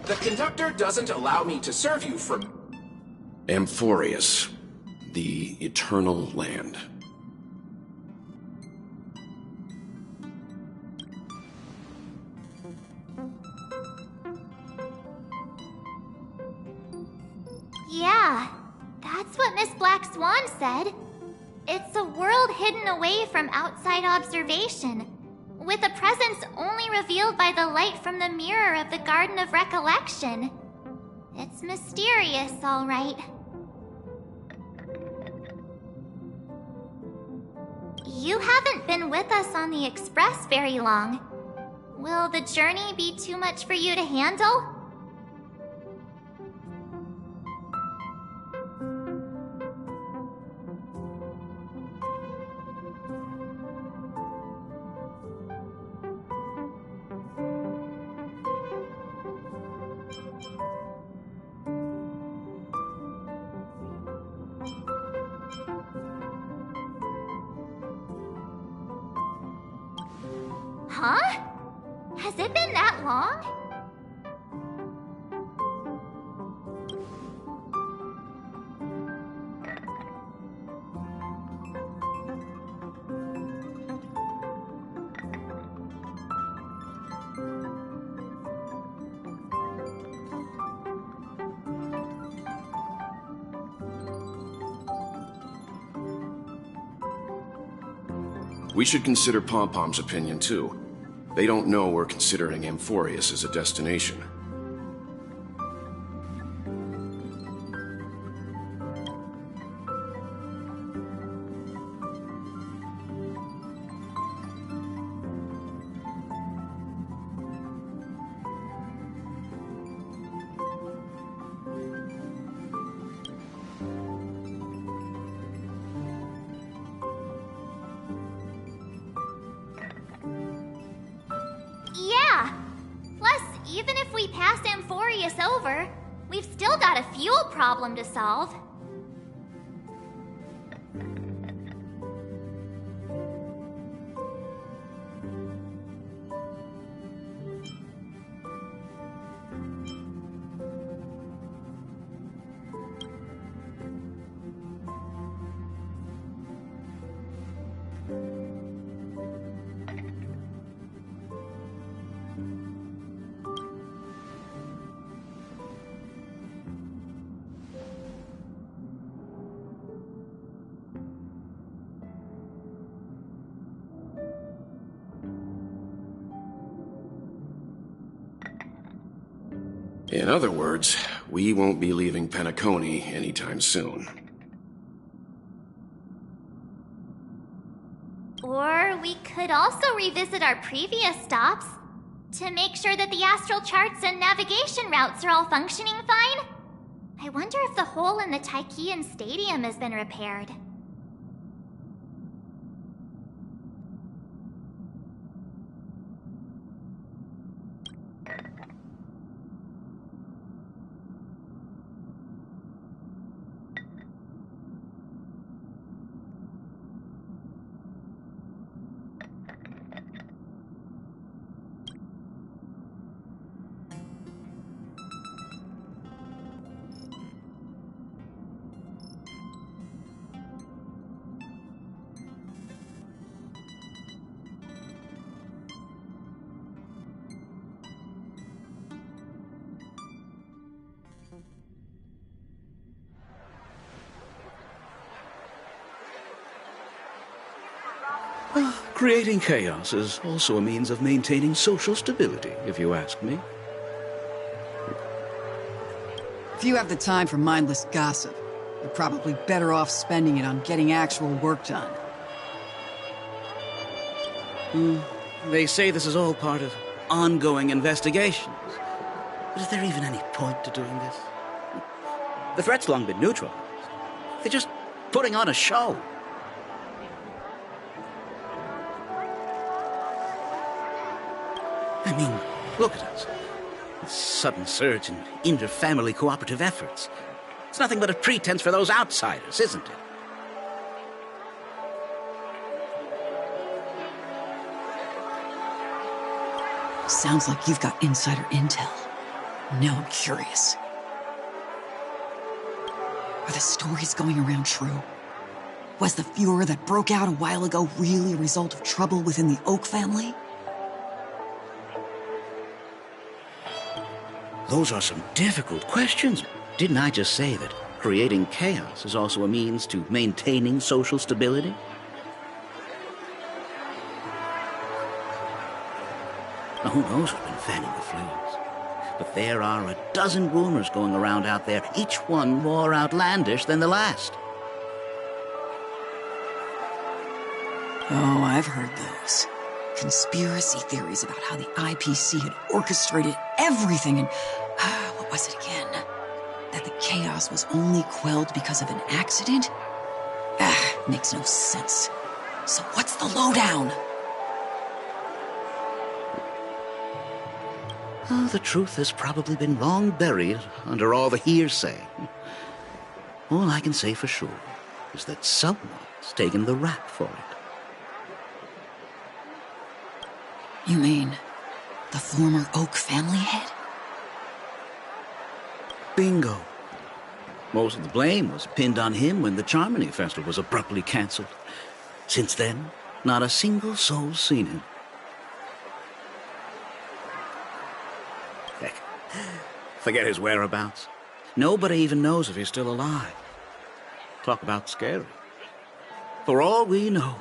The conductor doesn't allow me to serve you from... Amphorius, the eternal land. Yeah, that's what Miss Black Swan said. It's a world hidden away from outside observation, with a presence only revealed by the light from the mirror of the Garden of Recollection. It's mysterious, all right. You haven't been with us on the Express very long. Will the journey be too much for you to handle? Huh? Has it been that long? We should consider Pom-Pom's opinion, too. They don't know we're considering Amphorius as a destination. Yeah! Plus, even if we pass Amphorius over, we've still got a fuel problem to solve. In other words, we won't be leaving Penacony anytime soon. Or we could also revisit our previous stops to make sure that the astral charts and navigation routes are all functioning fine. I wonder if the hole in the Tychean Stadium has been repaired. Creating chaos is also a means of maintaining social stability, if you ask me. If you have the time for mindless gossip, you're probably better off spending it on getting actual work done. They say this is all part of ongoing investigations. But is there even any point to doing this? The threat's long been neutralized. They're just putting on a show. I mean, look at us. This sudden surge in inter-family cooperative efforts. It's nothing but a pretense for those outsiders, isn't it? Sounds like you've got insider intel. Now I'm curious. Are the stories going around true? Was the furor that broke out a while ago really a result of trouble within the Oak family? Those are some difficult questions. Didn't I just say that creating chaos is also a means to maintaining social stability? Now, who knows who's been fanning the flames? But there are a dozen rumors going around out there, each one more outlandish than the last. Oh, I've heard those. Conspiracy theories about how the IPC had orchestrated everything and... what was it again? That the chaos was only quelled because of an accident? Makes no sense. So what's the lowdown? Oh, the truth has probably been long buried under all the hearsay. All I can say for sure is that someone's taken the rap for it. You mean the former Oak family head? Bingo. Most of the blame was pinned on him when the Charmony Festival was abruptly cancelled. Since then, not a single soul's seen him. Heck, forget his whereabouts. Nobody even knows if he's still alive. Talk about scary. For all we know,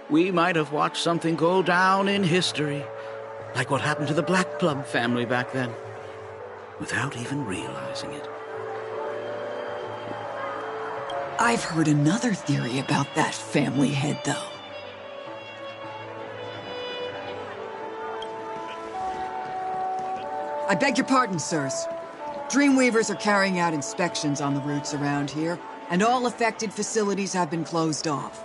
we might have watched something go down in history, like what happened to the Black Plum family back then, without even realizing it. I've heard another theory about that family head, though. I beg your pardon, sirs. Dreamweavers are carrying out inspections on the routes around here, and all affected facilities have been closed off.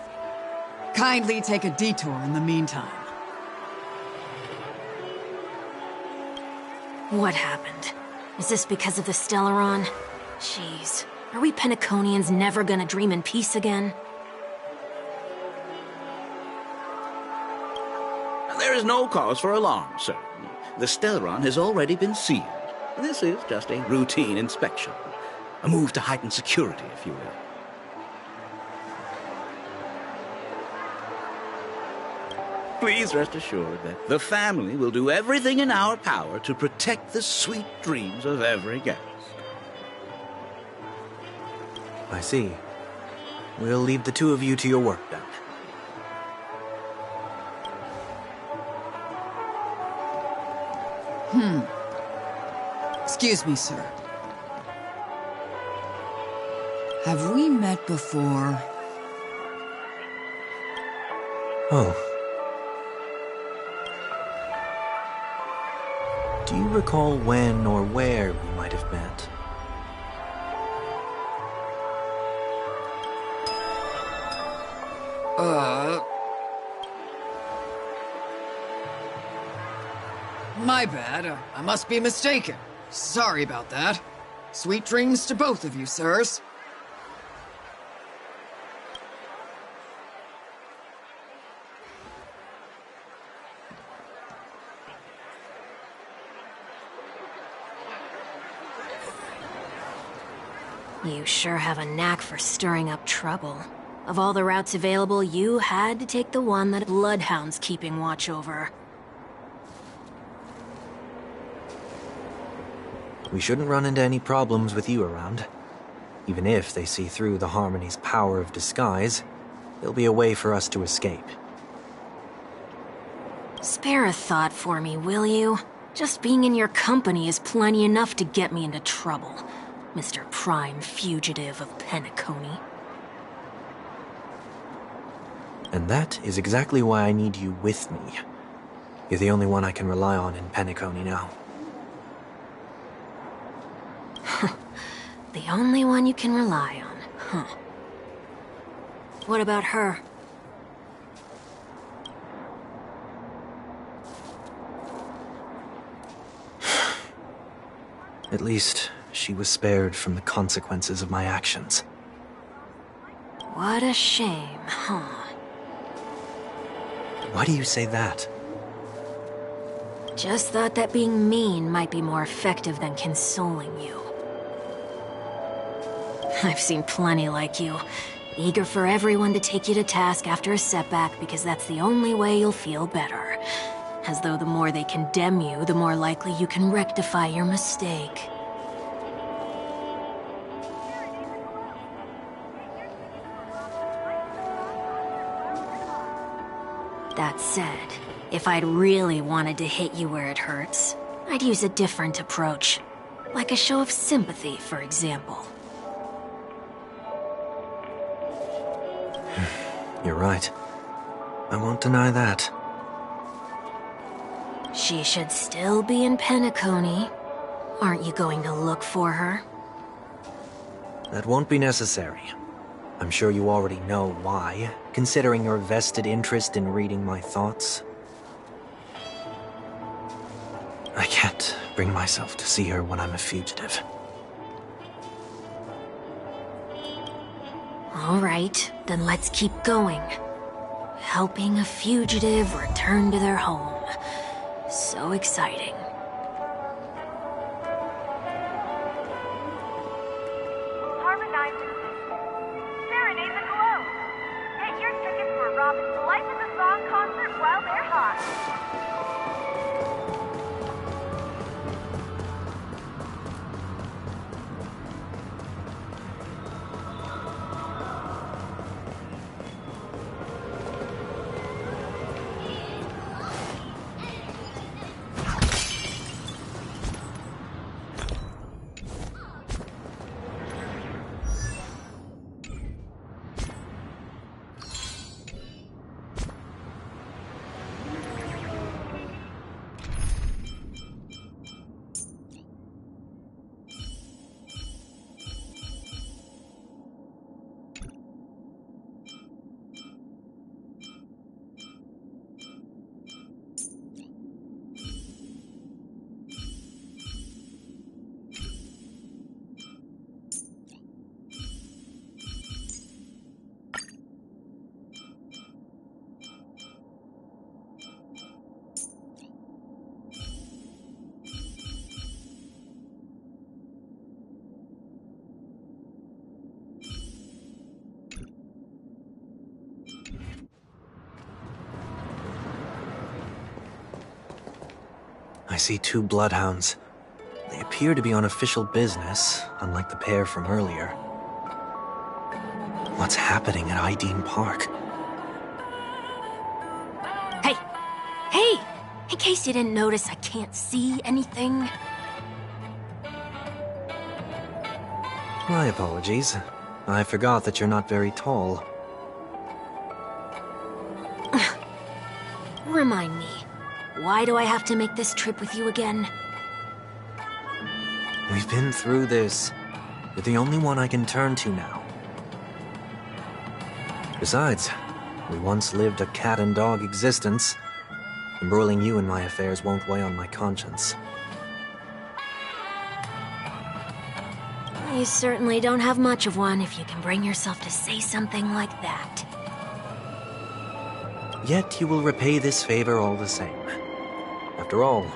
Kindly take a detour in the meantime. What happened? Is this because of the Stellaron? Jeez, are we Penaconians never gonna dream in peace again? There is no cause for alarm, sir. The Stellaron has already been sealed. This is just a routine inspection. A move to heighten security, if you will. Please rest assured that the family will do everything in our power to protect the sweet dreams of every guest. I see. We'll leave the two of you to your work then. Excuse me, sir. Have we met before? Oh. Do you recall when or where we might have met? My bad. I must be mistaken. Sorry about that. Sweet dreams to both of you, sirs. You sure have a knack for stirring up trouble. Of all the routes available, you had to take the one that Bloodhound's keeping watch over. We shouldn't run into any problems with you around. Even if they see through the Harmony's power of disguise, there'll be a way for us to escape. Spare a thought for me, will you? Just being in your company is plenty enough to get me into trouble, Mr. Prime Fugitive of Penacony. And that is exactly why I need you with me. You're the only one I can rely on in Penacony now. The only one you can rely on, huh? What about her? At least, she was spared from the consequences of my actions. What a shame, huh? Why do you say that? Just thought that being mean might be more effective than consoling you. I've seen plenty like you, eager for everyone to take you to task after a setback because that's the only way you'll feel better. As though the more they condemn you, the more likely you can rectify your mistake. That said, if I'd really wanted to hit you where it hurts, I'd use a different approach. Like a show of sympathy, for example. You're right. I won't deny that. She should still be in Penacony. Aren't you going to look for her? That won't be necessary. I'm sure you already know why, considering your vested interest in reading my thoughts. I can't bring myself to see her when I'm a fugitive. All right, then let's keep going. Helping a fugitive return to their home. So exciting. Harmonize Serenade the Glow. Get your tickets for Robin's Life is a Song concert while they're hot. I see 2 bloodhounds. They appear to be on official business, unlike the pair from earlier. What's happening at Ideen Park? Hey! Hey! In case you didn't notice, I can't see anything. My apologies. I forgot that you're not very tall. Remind me, why do I have to make this trip with you again? We've been through this. You're the only one I can turn to now. Besides, we once lived a cat-and-dog existence. Embroiling you in my affairs won't weigh on my conscience. You certainly don't have much of one if you can bring yourself to say something like that. Yet you will repay this favor all the same. After all,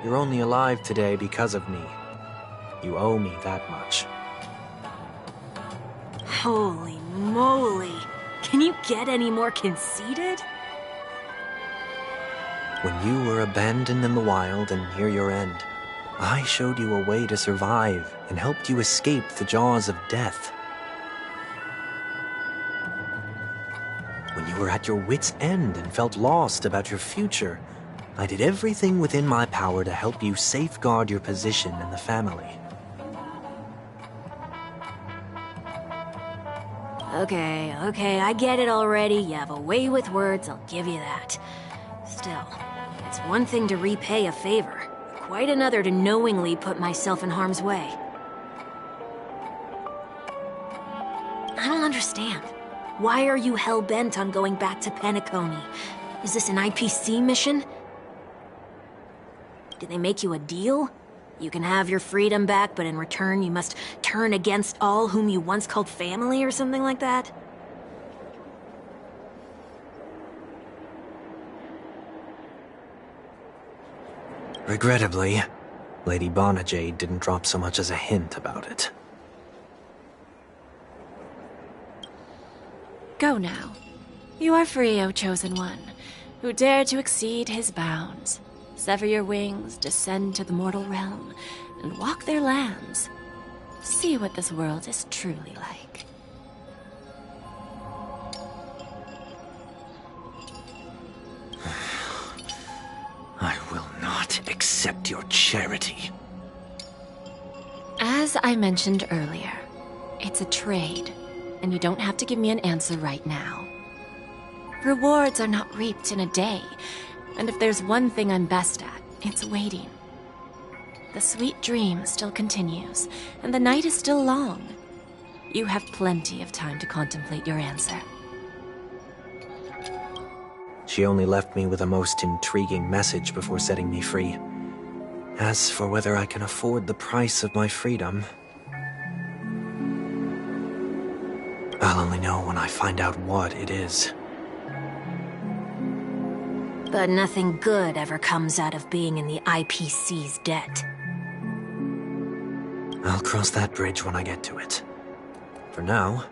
you're only alive today because of me. You owe me that much. Holy moly! Can you get any more conceited? When you were abandoned in the wild and near your end, I showed you a way to survive and helped you escape the jaws of death. When you were at your wit's end and felt lost about your future, I did everything within my power to help you safeguard your position in the family. Okay, I get it already. You have a way with words, I'll give you that. Still, it's one thing to repay a favor, quite another to knowingly put myself in harm's way. I don't understand. Why are you hell-bent on going back to Penacony? Is this an IPC mission? Did they make you a deal? You can have your freedom back, but in return you must turn against all whom you once called family or something like that? Regrettably, Lady Bonajade didn't drop so much as a hint about it. Go now. You are free, O Chosen One, who dare to exceed his bounds. Sever your wings, descend to the mortal realm, and walk their lands. See what this world is truly like. I will not accept your charity. As I mentioned earlier, it's a trade, and you don't have to give me an answer right now. Rewards are not reaped in a day, and if there's one thing I'm best at, it's waiting. The sweet dream still continues, and the night is still long. You have plenty of time to contemplate your answer. She only left me with a most intriguing message before setting me free. As for whether I can afford the price of my freedom, I'll only know when I find out what it is. But nothing good ever comes out of being in the IPC's debt. I'll cross that bridge when I get to it. For now,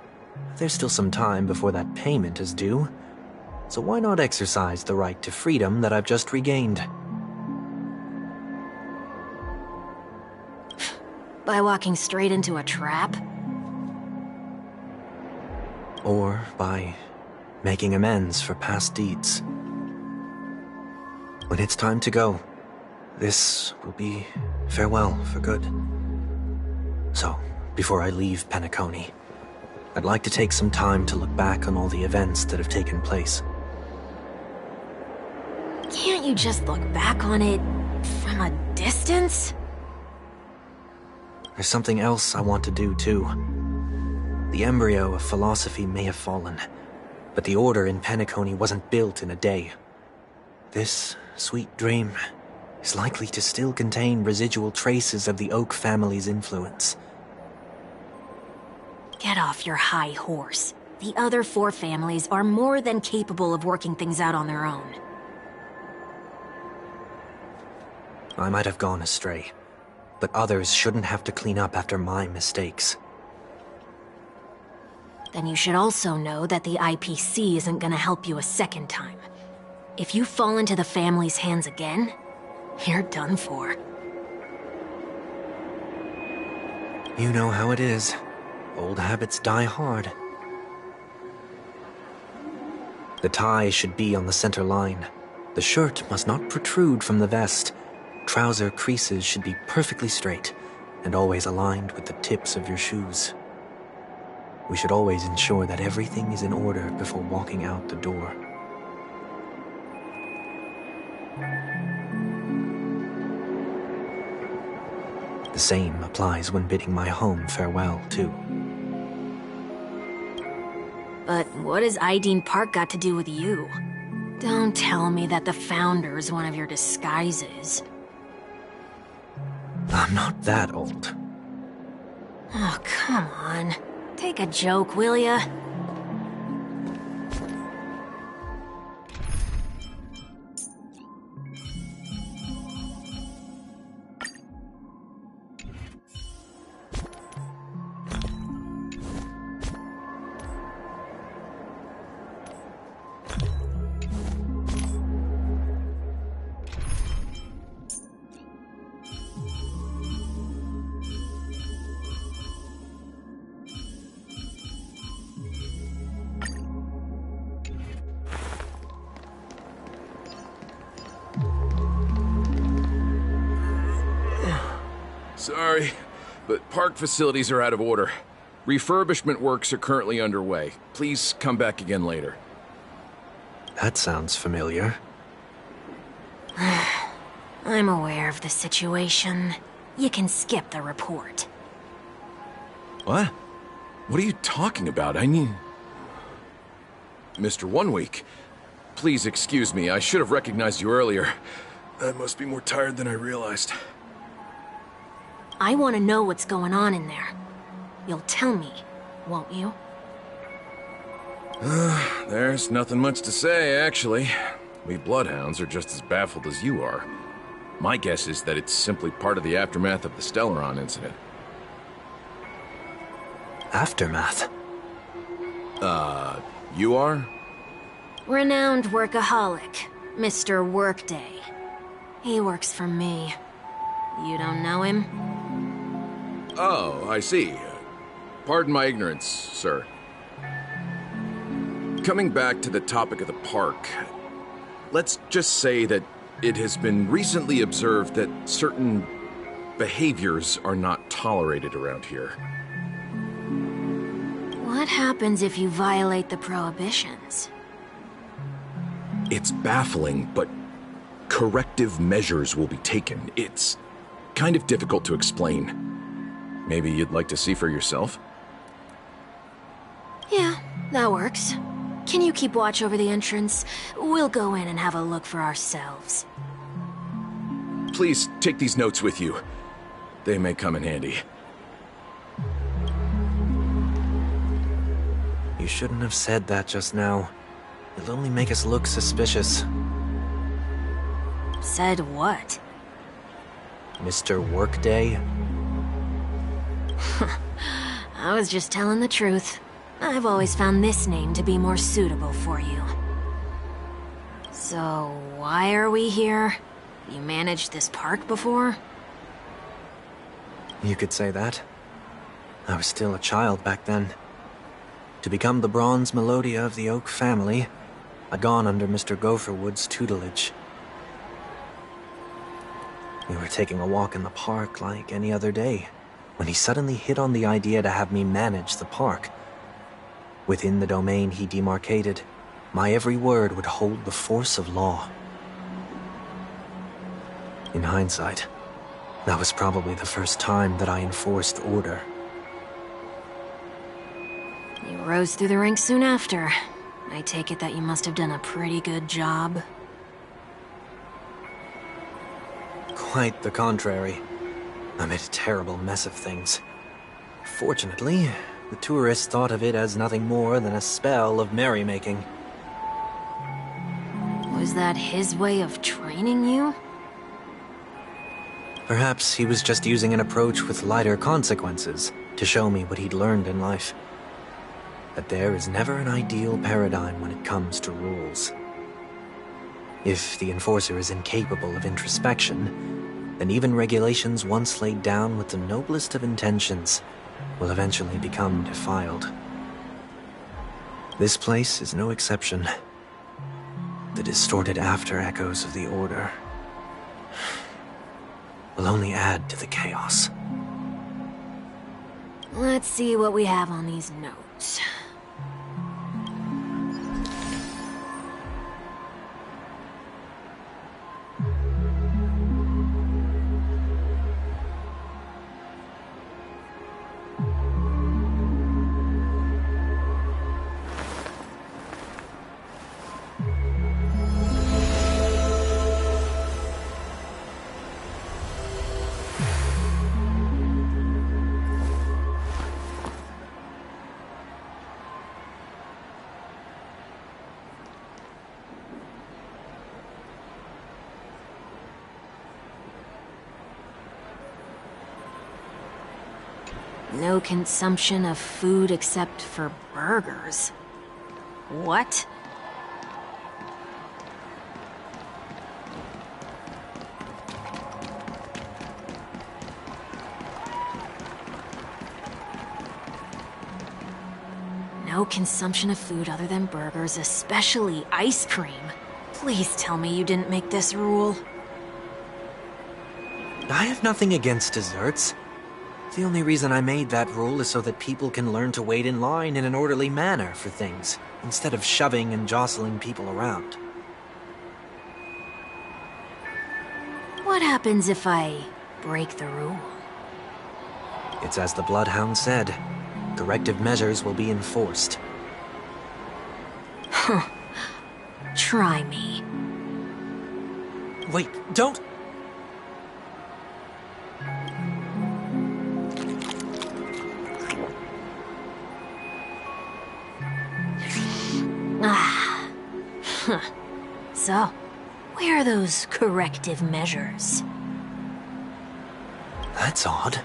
there's still some time before that payment is due, so why not exercise the right to freedom that I've just regained? By walking straight into a trap? Or by making amends for past deeds. When it's time to go, this will be farewell for good. So, before I leave Penacony, I'd like to take some time to look back on all the events that have taken place. Can't you just look back on it from a distance? There's something else I want to do, too. The embryo of philosophy may have fallen, but the order in Penacony wasn't built in a day. This sweet dream is likely to still contain residual traces of the Oak family's influence. Get off your high horse. The other 4 families are more than capable of working things out on their own. I might have gone astray, but others shouldn't have to clean up after my mistakes. Then you should also know that the IPC isn't gonna help you a second time. If you fall into the family's hands again, you're done for. You know how it is. Old habits die hard. The tie should be on the center line. The shirt must not protrude from the vest. Trouser creases should be perfectly straight and always aligned with the tips of your shoes. We should always ensure that everything is in order before walking out the door. The same applies when bidding my home farewell, too. But what has Ideen Park got to do with you? Don't tell me that the Founder's one of your disguises. I'm not that old. Oh, come on. Take a joke, will ya? Sorry, but park facilities are out of order. Refurbishment works are currently underway. Please come back again later. That sounds familiar. I'm aware of the situation. You can skip the report. What? What are you talking about? I mean... Mr. One Week, please excuse me. I should have recognized you earlier. I must be more tired than I realized. I want to know what's going on in there. You'll tell me, won't you? There's nothing much to say, actually. We bloodhounds are just as baffled as you are. My guess is that it's simply part of the aftermath of the Stellaron incident. Aftermath? You are? Renowned workaholic, Mr. Workday. He works for me. You don't know him? Oh, I see. Pardon my ignorance, sir. Coming back to the topic of the park, let's just say that it has been recently observed that certain behaviors are not tolerated around here. What happens if you violate the prohibitions? It's baffling, but corrective measures will be taken. It's kind of difficult to explain. Maybe you'd like to see for yourself? Yeah, that works. Can you keep watch over the entrance? We'll go in and have a look for ourselves. Please take these notes with you. They may come in handy. You shouldn't have said that just now. It'll only make us look suspicious. Said what? Mr. Workday? I was just telling the truth. I've always found this name to be more suitable for you. So, why are we here? You managed this park before? You could say that. I was still a child back then. To become the bronze Melodia of the Oak family, I'd gone under Mr. Gopherwood's tutelage. We were taking a walk in the park like any other day, when he suddenly hit on the idea to have me manage the park. Within the domain he demarcated, my every word would hold the force of law. In hindsight, that was probably the first time that I enforced order. You rose through the ranks soon after. I take it that you must have done a pretty good job. Quite the contrary. I made a terrible mess of things. Fortunately, the tourists thought of it as nothing more than a spell of merrymaking. Was that his way of training you? Perhaps he was just using an approach with lighter consequences to show me what he'd learned in life. That there is never an ideal paradigm when it comes to rules. If the enforcer is incapable of introspection, then even regulations once laid down with the noblest of intentions will eventually become defiled. This place is no exception. The distorted after-echoes of the Order will only add to the chaos. Let's see what we have on these notes. No consumption of food except for burgers. What? No consumption of food other than burgers, especially ice cream. Please tell me you didn't make this rule. I have nothing against desserts. The only reason I made that rule is so that people can learn to wait in line in an orderly manner for things, instead of shoving and jostling people around. What happens if I break the rule? It's as the Bloodhound said. Corrective measures will be enforced. Huh. Try me. Wait, don't! Ah. So, Where are those corrective measures? That's odd.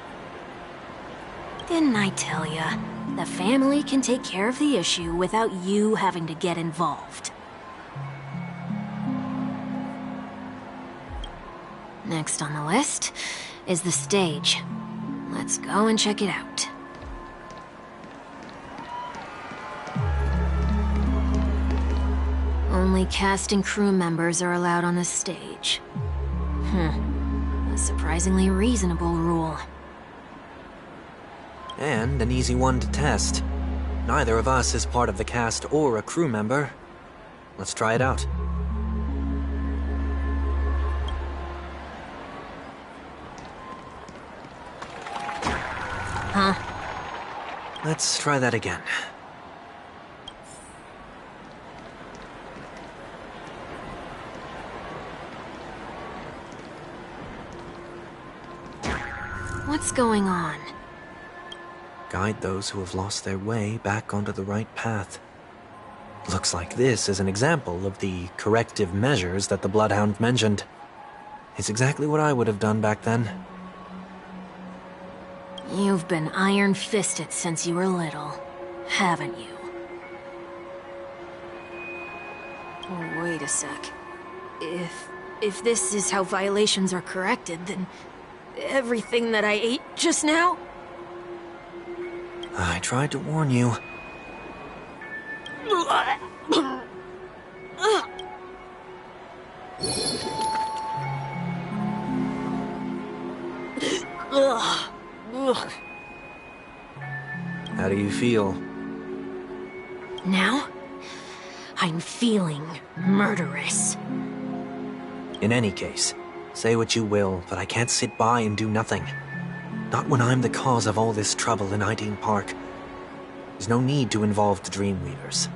Didn't I tell ya? The family can take care of the issue without you having to get involved. Next on the list is the stage. Let's go and check it out. Only cast and crew members are allowed on the stage. A surprisingly reasonable rule. And an easy one to test. Neither of us is part of the cast or a crew member. Let's try it out. Huh? Let's try that again. What's going on? Guide those who have lost their way back onto the right path. Looks like this is an example of the corrective measures that the Bloodhound mentioned. It's exactly what I would have done back then. You've been iron-fisted since you were little, haven't you? Oh, wait a sec. If this is how violations are corrected, then everything that I ate just now? I tried to warn you. How do you feel? Now, I'm feeling murderous. In any case, say what you will, but I can't sit by and do nothing. Not when I'm the cause of all this trouble in Ideen Park. There's no need to involve the Dreamweavers.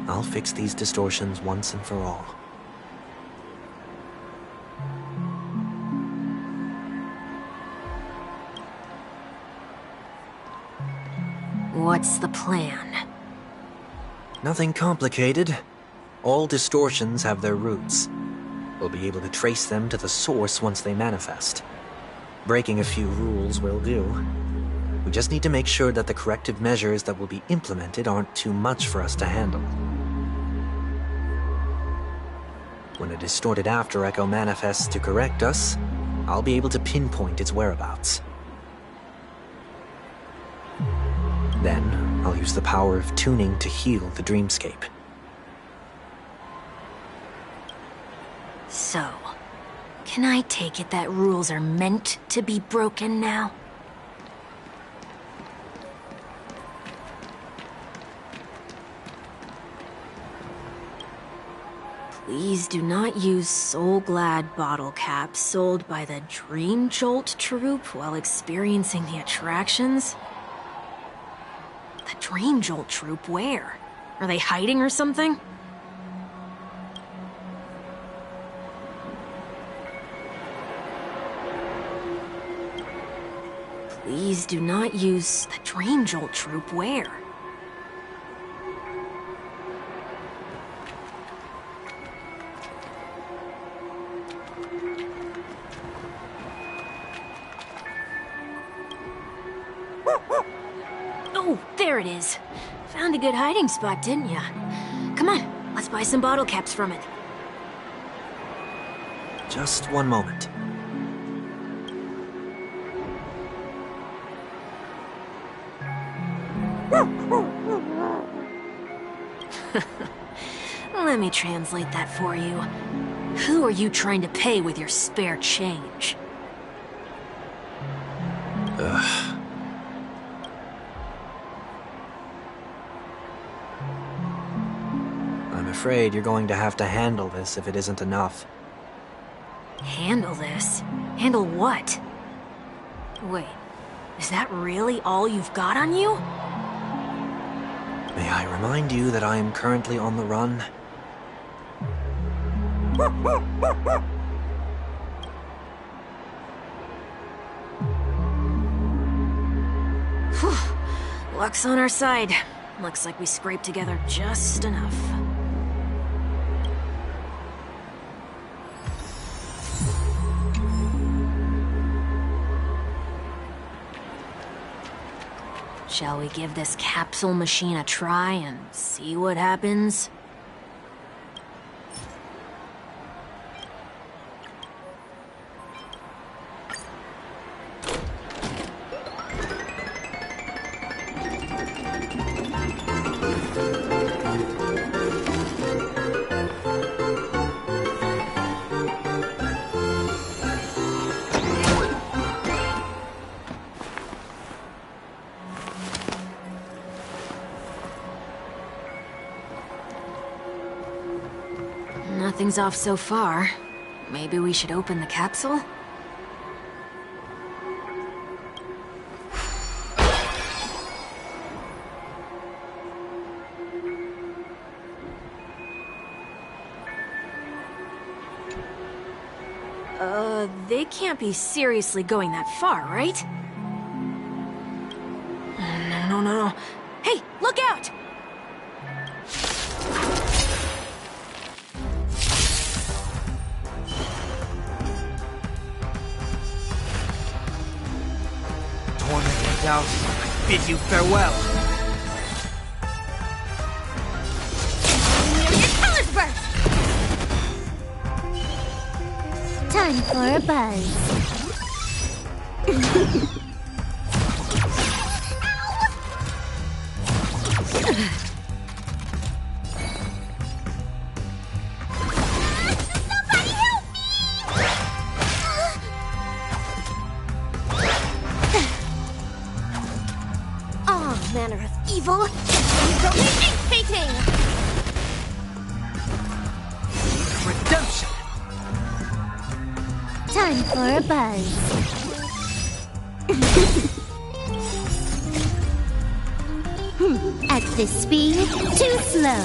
I'll fix these distortions once and for all. What's the plan? Nothing complicated. All distortions have their roots. We'll be able to trace them to the source once they manifest. Breaking a few rules will do. We just need to make sure that the corrective measures that will be implemented aren't too much for us to handle. When a distorted after echo manifests to correct us, I'll be able to pinpoint its whereabouts. Then, I'll use the power of tuning to heal the dreamscape. So, can I take it that rules are meant to be broken now? Please do not use Soul Glad bottle caps sold by the Dream Jolt troupe while experiencing the attractions. The Dream Jolt troupe, where? Are they hiding or something? Please do not use the Dream Jolt troupe, where? Oh, there it is. Found a good hiding spot, didn't ya? Come on, let's buy some bottle caps from it. Just one moment. Let me translate that for you. Who are you trying to pay with your spare change? Ugh. I'm afraid you're going to have to handle this if it isn't enough. Handle this? Handle what? Wait, is that really all you've got on you? May I remind you that I am currently on the run? Whew. Luck's on our side. Looks like we scraped together just enough. Shall we give this capsule machine a try and see what happens? Nothing's off so far. Maybe we should open the capsule? They can't be seriously going that far, right? No. Hey, look out! Torment and doubt, I bid you farewell. Your colors burst! Time for a buzz. Somebody help me! All manner of evil. Painting. Redemption! Time for a buzz. At this speed, too slow.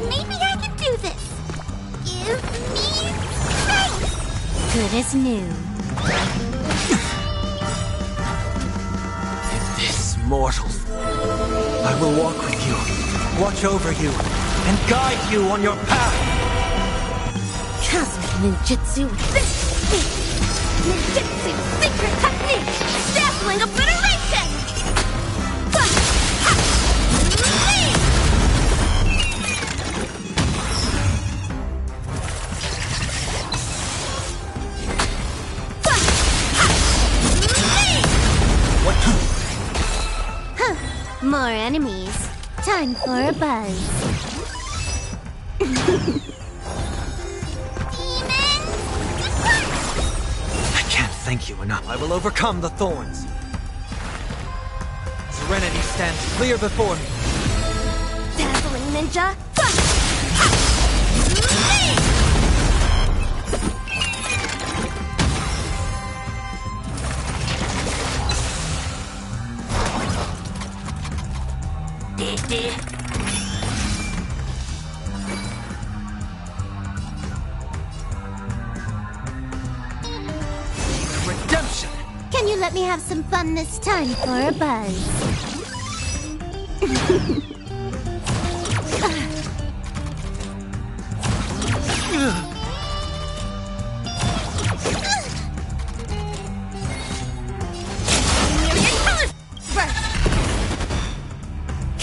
Maybe I can do this. Give me space. Good as new. This mortal, I will walk with you, watch over you, and guide you on your path. Cosmic ninjutsu. Ninjutsu secret technique. Dazzling obliteration. More enemies. Time for a buzz. I can't thank you enough. I will overcome the thorns. Serenity stands clear before me. Dazzling ninja. Redemption! Can you let me have some fun this time for a buzz?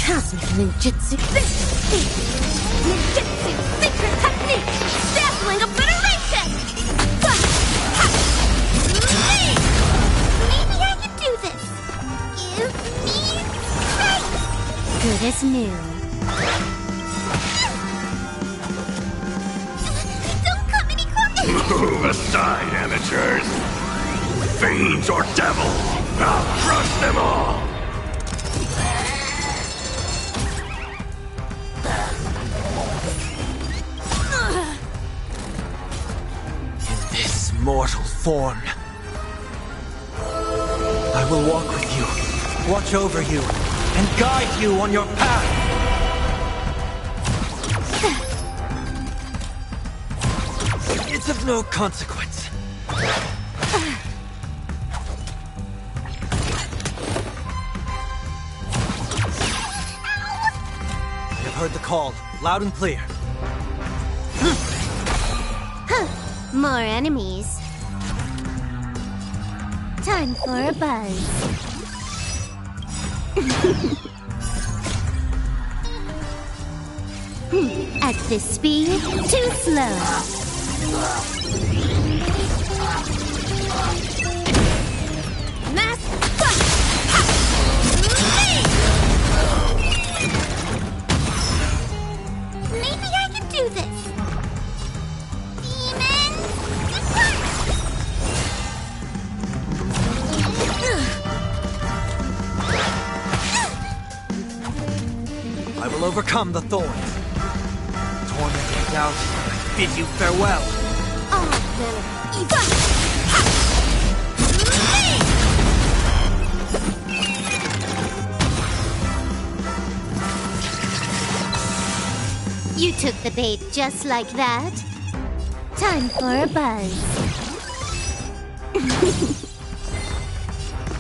Cosmic ninjutsu. Ninjutsu secret technique. Dazzling obliteration. Maybe I can do this. Give me space. Good as new. Don't come any closer. Move aside, amateurs. Fiends or devils, I'll crush them all. Mortal form. I will walk with you, watch over you, and guide you on your path. It's of no consequence. I have heard the call, loud and clear. More enemies. Time for a buzz. At this speed, too slow. Maybe I can do this. Demons, depart! I will overcome the thorns. Tormented doubt, bid you farewell. You took the bait just like that. Time for a buzz.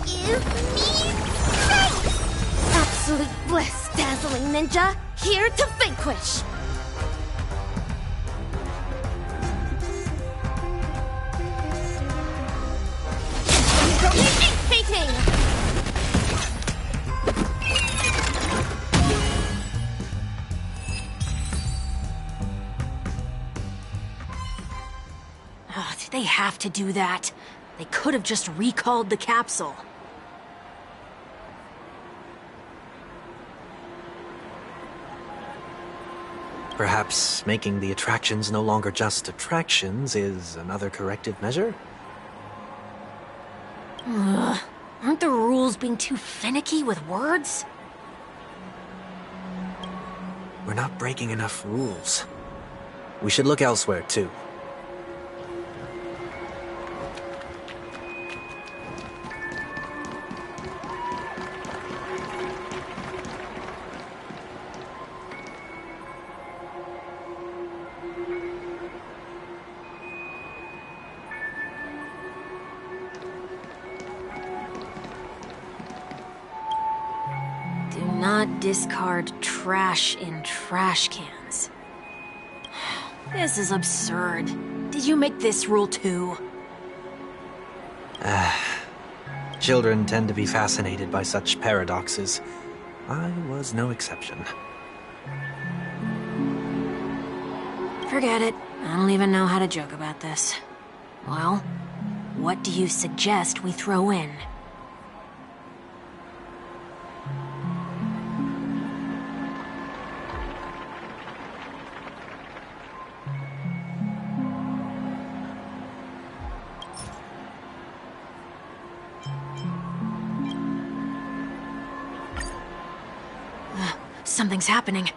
Give me strength! Absolute bliss, dazzling ninja. Here to vanquish. Oh, did they have to do that? They could have just recalled the capsule. Perhaps making the attractions no longer just attractions is another corrective measure? Ugh. Aren't the rules being too finicky with words? We're not breaking enough rules. We should look elsewhere, too. Not discard trash in trash cans. This is absurd. Did you make this rule too? Children tend to be fascinated by such paradoxes. I was no exception. Forget it. I don't even know how to joke about this. Well, what do you suggest we throw in? Something's happening.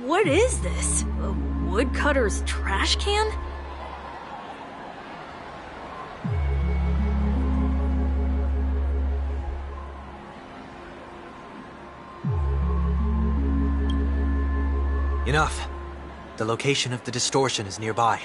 What is this? A woodcutter's trash can? Enough. The location of the distortion is nearby.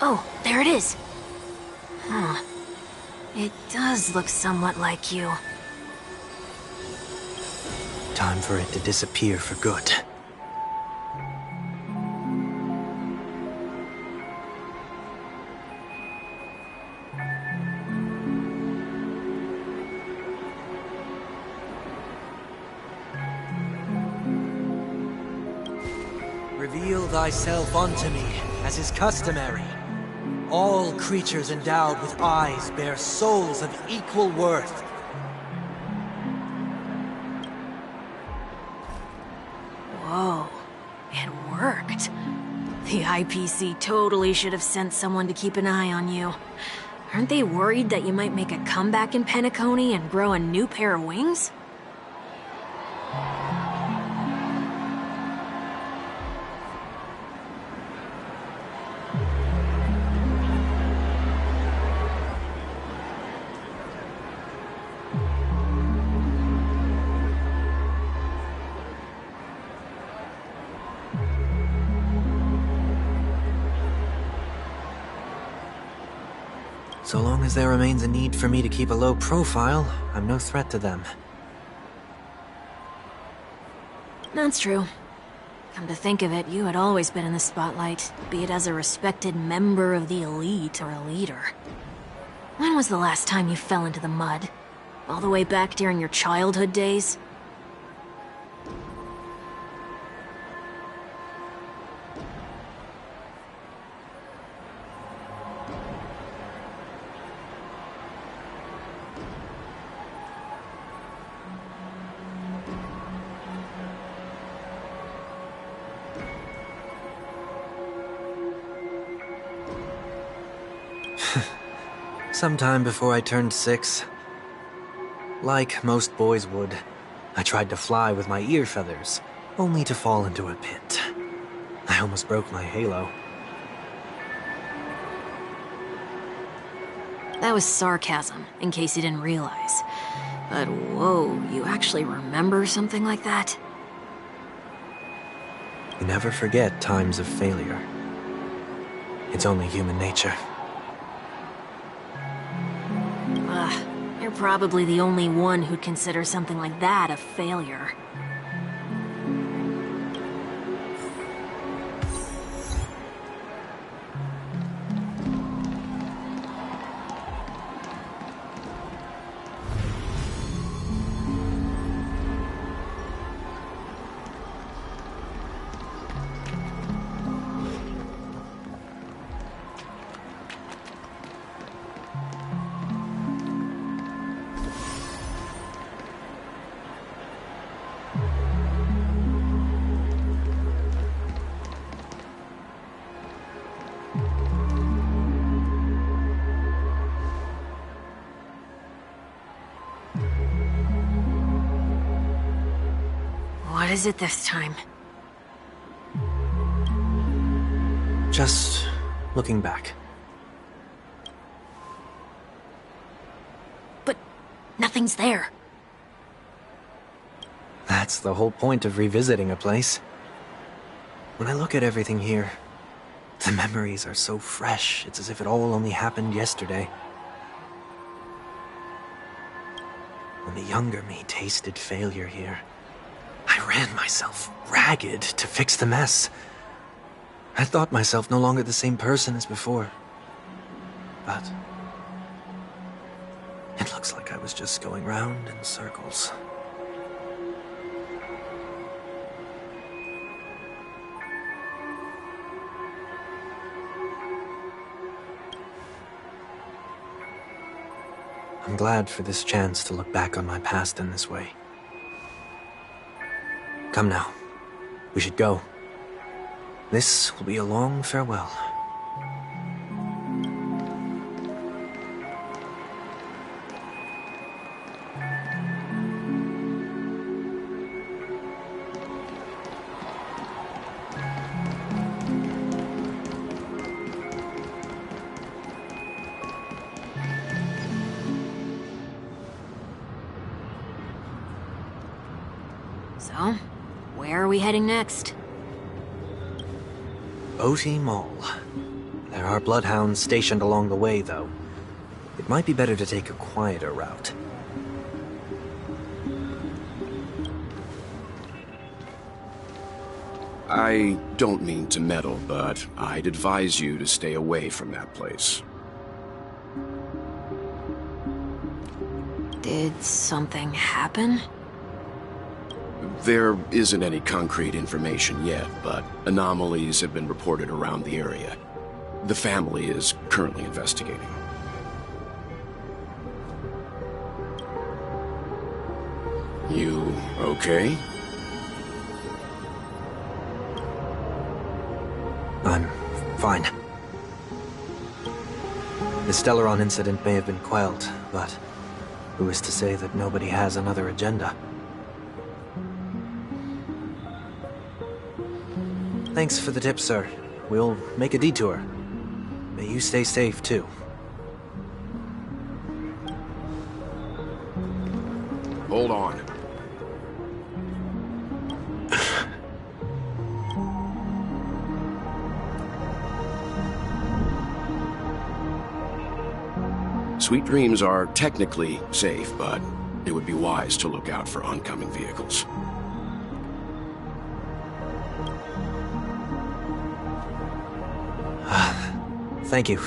Oh, there it is. Huh. It does look somewhat like you. Time for it to disappear for good. Reveal thyself unto me, as is customary. All creatures endowed with eyes bear souls of equal worth. Whoa, it worked. The IPC totally should have sent someone to keep an eye on you. Aren't they worried that you might make a comeback in Penacony and grow a new pair of wings? So long as there remains a need for me to keep a low profile, I'm no threat to them. That's true. Come to think of it, you had always been in the spotlight, be it as a respected member of the elite or a leader. When was the last time you fell into the mud? All the way back during your childhood days? Sometime before I turned 6. Like most boys would, I tried to fly with my ear feathers, only to fall into a pit. I almost broke my halo. That was sarcasm, in case you didn't realize. But whoa, you actually remember something like that? You never forget times of failure. It's only human nature. You're probably the only one who'd consider something like that a failure. What is it this time? Just looking back. But nothing's there. That's the whole point of revisiting a place. When I look at everything here, the memories are so fresh, it's as if it all only happened yesterday. When the younger me tasted failure here, I ran myself ragged to fix the mess. I thought myself no longer the same person as before. But it looks like I was just going round in circles. I'm glad for this chance to look back on my past in this way. Come now. We should go. This will be a long farewell. So, where are we heading next? Oti Mall. There are bloodhounds stationed along the way, though. It might be better to take a quieter route. I don't mean to meddle, but I'd advise you to stay away from that place. Did something happen? There isn't any concrete information yet, but anomalies have been reported around the area. The family is currently investigating. You okay? Fine. The Stellaron incident may have been quelled, but who is to say that nobody has another agenda? Thanks for the tip, sir. We'll make a detour. May you stay safe, too. Hold on. Sweet Dreams are technically safe, but it would be wise to look out for oncoming vehicles. Thank you.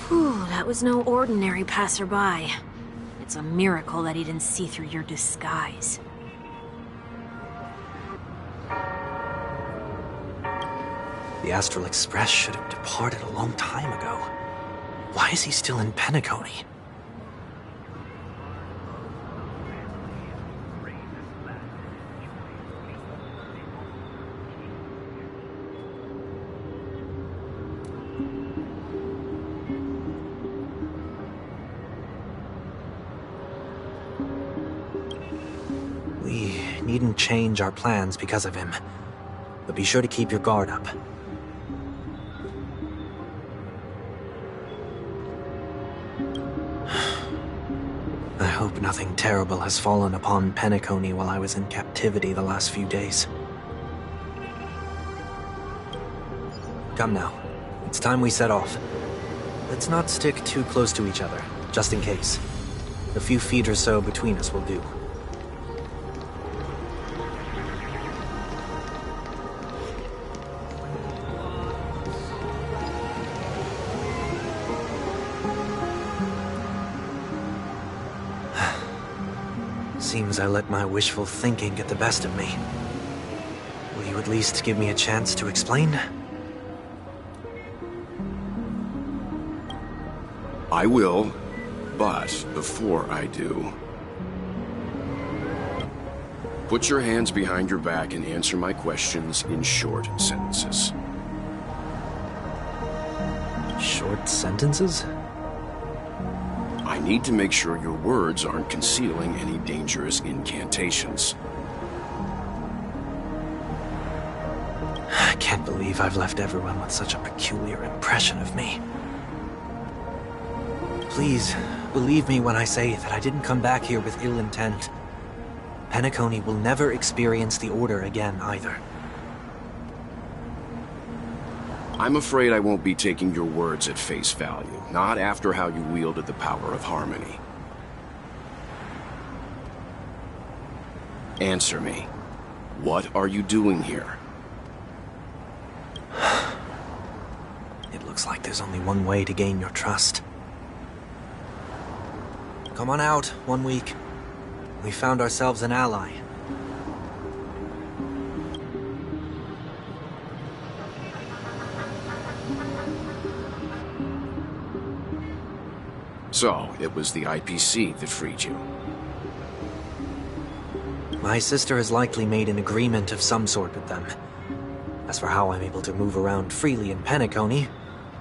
Whew, that was no ordinary passerby. It's a miracle that he didn't see through your disguise. The Astral Express should have departed a long time ago. Why is he still in Penacony? We needn't change our plans because of him, but be sure to keep your guard up. I hope nothing terrible has fallen upon Penacony while I was in captivity the last few days. Come now. It's time we set off. Let's not stick too close to each other, just in case. A few feet or so between us will do. Seems I let my wishful thinking get the best of me. Will you at least give me a chance to explain? I will, but before I do... Put your hands behind your back and answer my questions in short sentences. Short sentences? I need to make sure your words aren't concealing any dangerous incantations. I can't believe I've left everyone with such a peculiar impression of me. Please, believe me when I say that I didn't come back here with ill intent. Penacony will never experience the Order again, either. I'm afraid I won't be taking your words at face value, not after how you wielded the power of harmony. Answer me. What are you doing here? It looks like there's only one way to gain your trust. Come on out, 1 week. We found ourselves an ally. So, it was the IPC that freed you. My sister has likely made an agreement of some sort with them. As for how I'm able to move around freely in Penacony,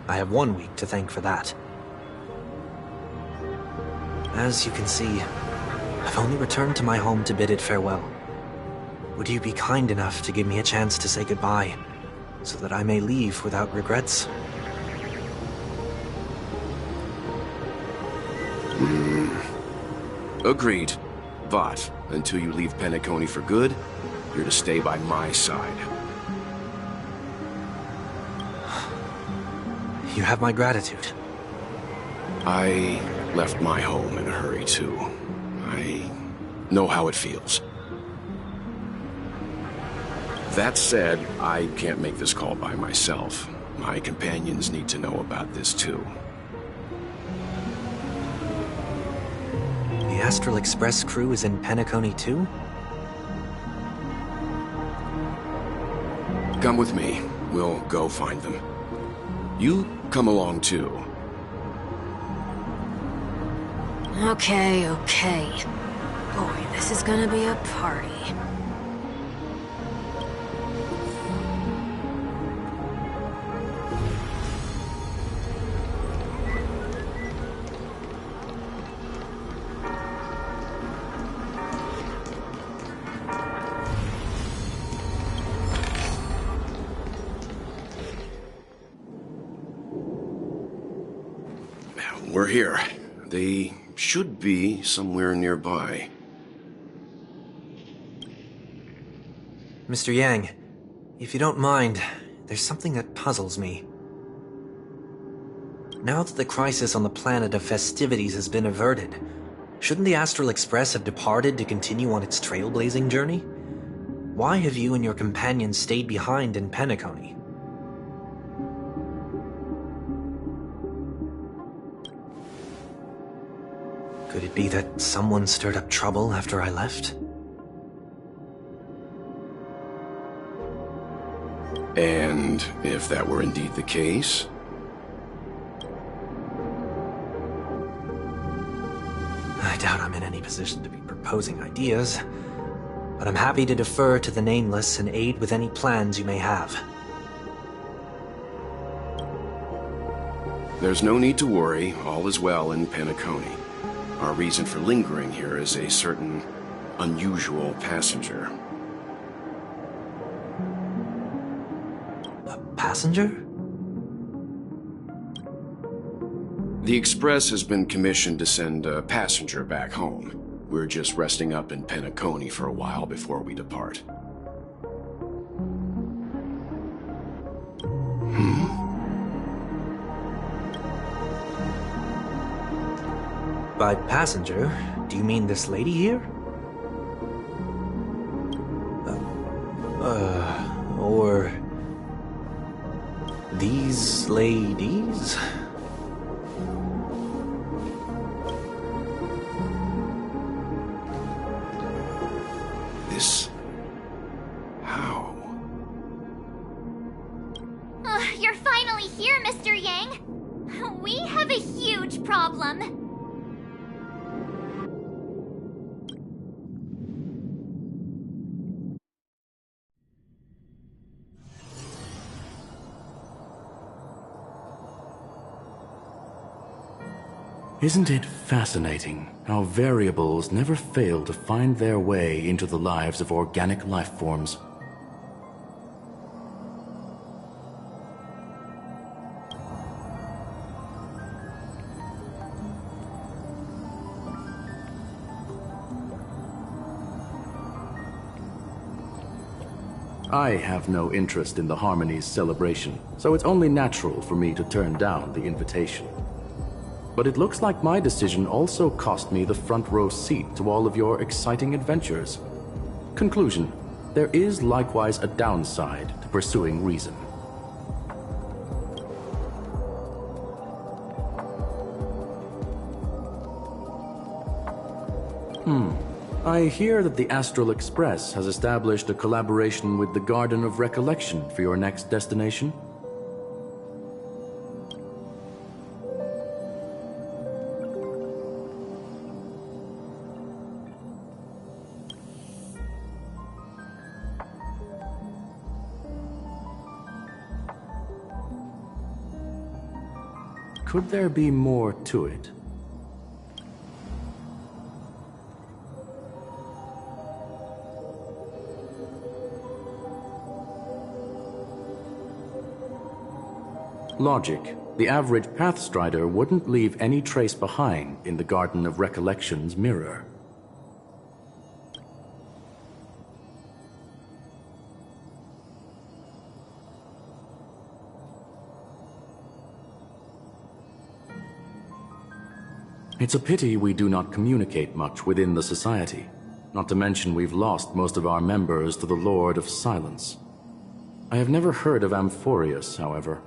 I have 1 week to thank for that. As you can see, I've only returned to my home to bid it farewell. Would you be kind enough to give me a chance to say goodbye, so that I may leave without regrets? Agreed. But, until you leave Penacony for good, you're to stay by my side. You have my gratitude. I left my home in a hurry, too. I know how it feels. That said, I can't make this call by myself. My companions need to know about this, too. The Astral Express crew is in Penacony too? Come with me. We'll go find them. You come along too. Okay. Boy, this is gonna be a party. We're here. They should be somewhere nearby. Mr. Yang, if you don't mind, there's something that puzzles me. Now that the crisis on the planet of festivities has been averted, shouldn't the Astral Express have departed to continue on its trailblazing journey? Why have you and your companions stayed behind in Penacony? Could it be that someone stirred up trouble after I left? And if that were indeed the case? I doubt I'm in any position to be proposing ideas, but I'm happy to defer to the Nameless and aid with any plans you may have. There's no need to worry. All is well in Penacony. Our reason for lingering here is a certain unusual passenger. A passenger? The Express has been commissioned to send a passenger back home. We're just resting up in Penacony for a while before we depart. By passenger, do you mean this lady here? Or these ladies? This... how? You're finally here, Mr. Yang. We have a huge problem. Isn't it fascinating how variables never fail to find their way into the lives of organic life forms? I have no interest in the Harmony's celebration, so it's only natural for me to turn down the invitation. But it looks like my decision also cost me the front row seat to all of your exciting adventures. Conclusion: there is likewise a downside to pursuing reason. I hear that the Astral Express has established a collaboration with the Garden of Recollection for your next destination. Could there be more to it? Logic. The average Pathstrider wouldn't leave any trace behind in the Garden of Recollection's mirror. It's a pity we do not communicate much within the society. Not to mention we've lost most of our members to the Lord of Silence. I have never heard of Amphorius, however.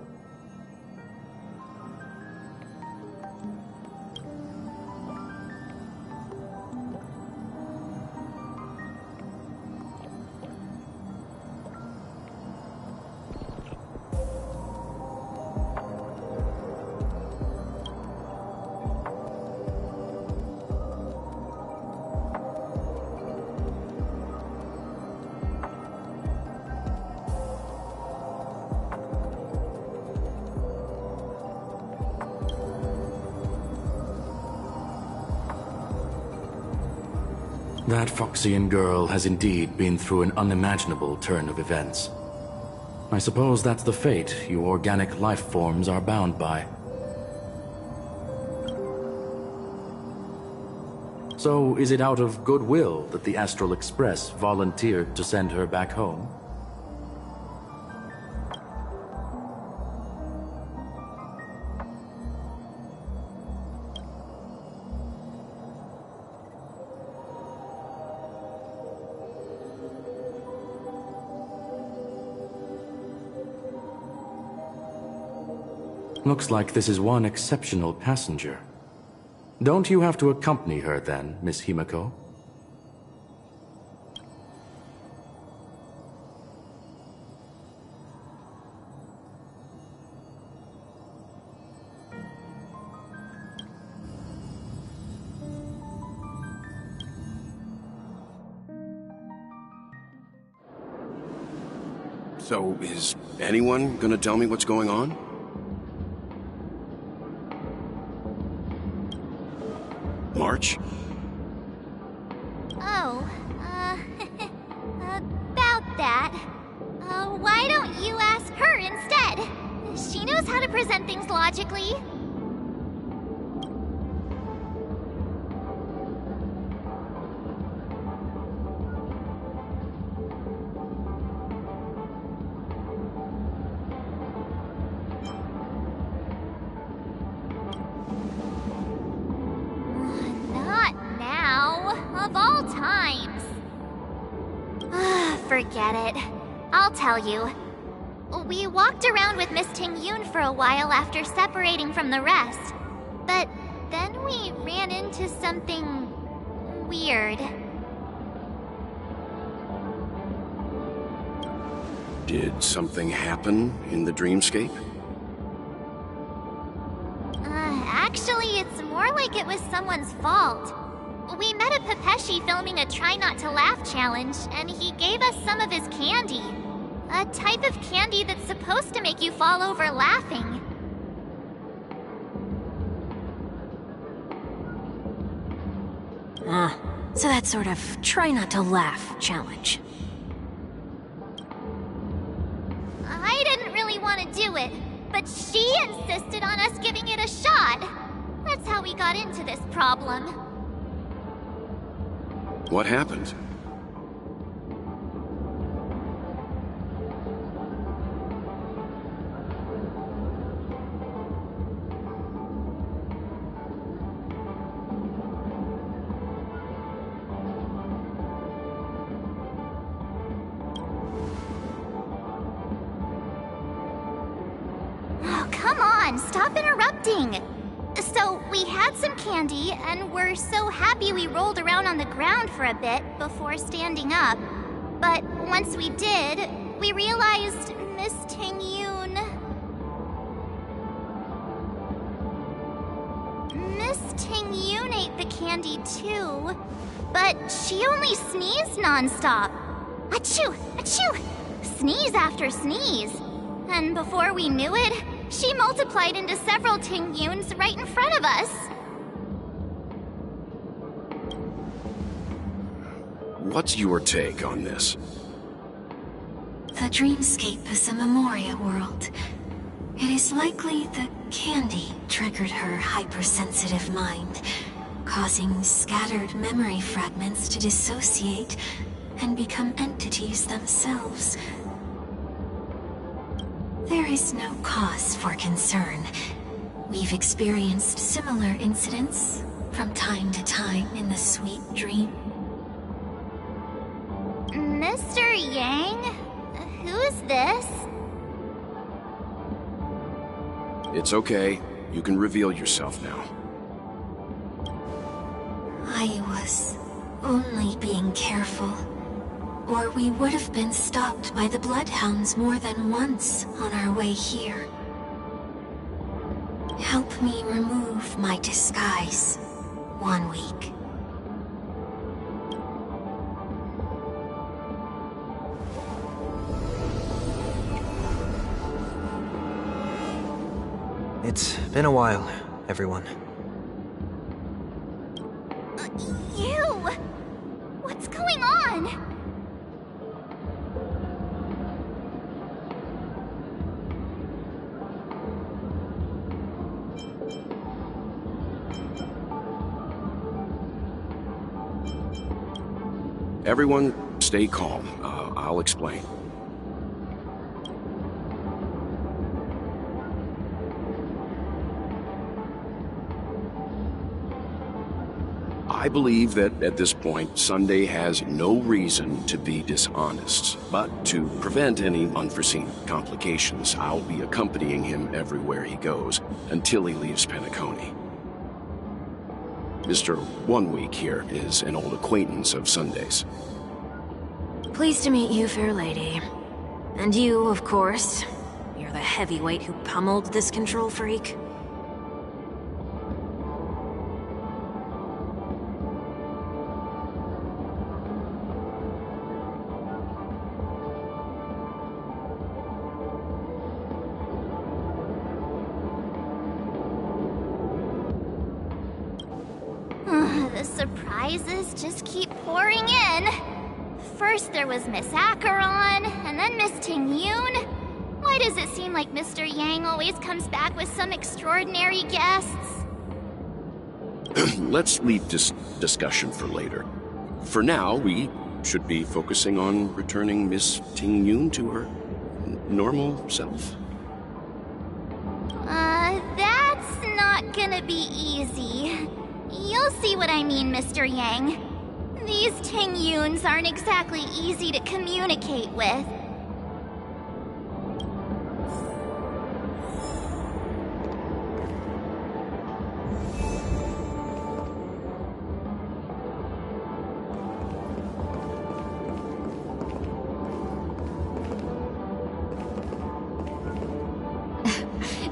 That Foxian girl has indeed been through an unimaginable turn of events. I suppose that's the fate you organic life forms are bound by. So, is it out of goodwill that the Astral Express volunteered to send her back home? Looks like this is one exceptional passenger. Don't you have to accompany her then, Miss Himiko? So, is anyone gonna tell me what's going on? March? Oh, about that. Why don't you ask her instead? She knows how to present things logically. Forget it. I'll tell you. We walked around with Miss Ting-Yun for a while after separating from the rest. But then we ran into something weird. Did something happen in the dreamscape? Actually, it's more like it was someone's fault. We met a Pepeshi filming a Try Not to Laugh challenge, and he gave us some of his candy. A type of candy that's supposed to make you fall over laughing. So that sort of Try Not to Laugh challenge. I didn't really want to do it, but she insisted on us giving it a shot. That's how we got into this problem. What happened? Oh, come on, stop interrupting. So, we had some candy, and we're so happy we rolled around on the ground for a bit before standing up. But once we did, we realized Miss Ting-Yun... Miss Ting-Yun ate the candy too, but she only sneezed nonstop. Achoo! Achoo! Sneeze after sneeze. And before we knew it, she multiplied into several Ting-Yuns right in front of us. What's your take on this? The dreamscape is a Memoria world. It is likely the candy triggered her hypersensitive mind, causing scattered memory fragments to dissociate and become entities themselves. There is no cause for concern. We've experienced similar incidents from time to time in the sweet dream. Mr. Yang? Who's this? It's okay. You can reveal yourself now. I was only being careful. Or we would have been stopped by the Bloodhounds more than once on our way here. Help me remove my disguise. 1 week. It's been a while, everyone. You! Everyone, stay calm. I'll explain. I believe that at this point, Sunday has no reason to be dishonest. But to prevent any unforeseen complications, I'll be accompanying him everywhere he goes until he leaves Penacony. Mr. 1 Week here is an old acquaintance of Sunday's. Pleased to meet you, fair lady. And you, of course. You're the heavyweight who pummeled this control freak. The surprises just keep pouring in. First there was Miss Acheron, and then Miss Ting-Yoon. Why does it seem like Mr. Yang always comes back with some extraordinary guests? Let's leave this discussion for later. For now, we should be focusing on returning Miss Ting-Yoon to her normal self. That's not gonna be easy. You'll see what I mean, Mr. Yang. These Ting-Yoons aren't exactly easy to communicate with.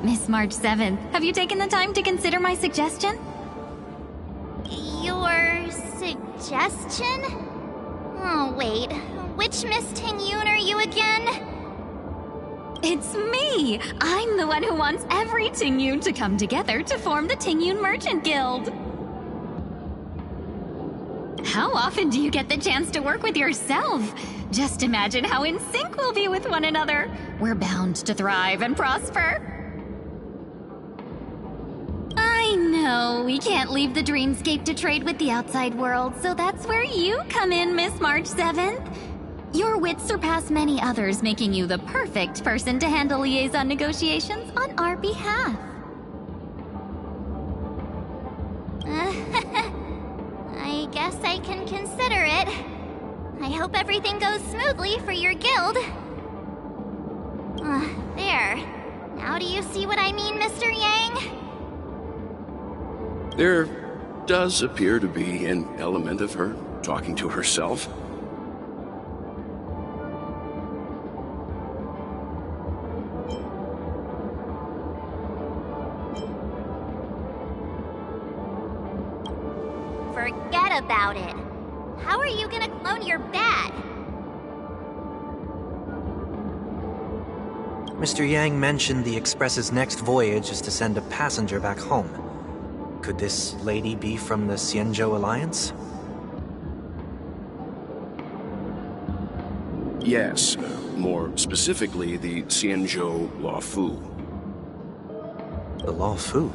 Miss March 7th, have you taken the time to consider my suggestion? Your suggestion? Oh, wait. Which Miss Ting-Yoon are you again? It's me! I'm the one who wants every Ting-Yoon to come together to form the Ting-Yoon Merchant Guild. How often do you get the chance to work with yourself? Just imagine how in sync we'll be with one another. We're bound to thrive and prosper. I know, we can't leave the dreamscape to trade with the outside world, so that's where you come in, Miss March 7th. Your wits surpass many others, making you the perfect person to handle liaison negotiations on our behalf. I guess I can consider it. I hope everything goes smoothly for your guild. There. Now do you see what I mean, Mr. Yang? There does appear to be an element of her talking to herself. Forget about it. How are you gonna clone your bat? Mr. Yang mentioned the Express's next voyage is to send a passenger back home. Could this lady be from the Xianzhou Alliance? Yes, more specifically, the Xianzhou Luofu. The Luofu?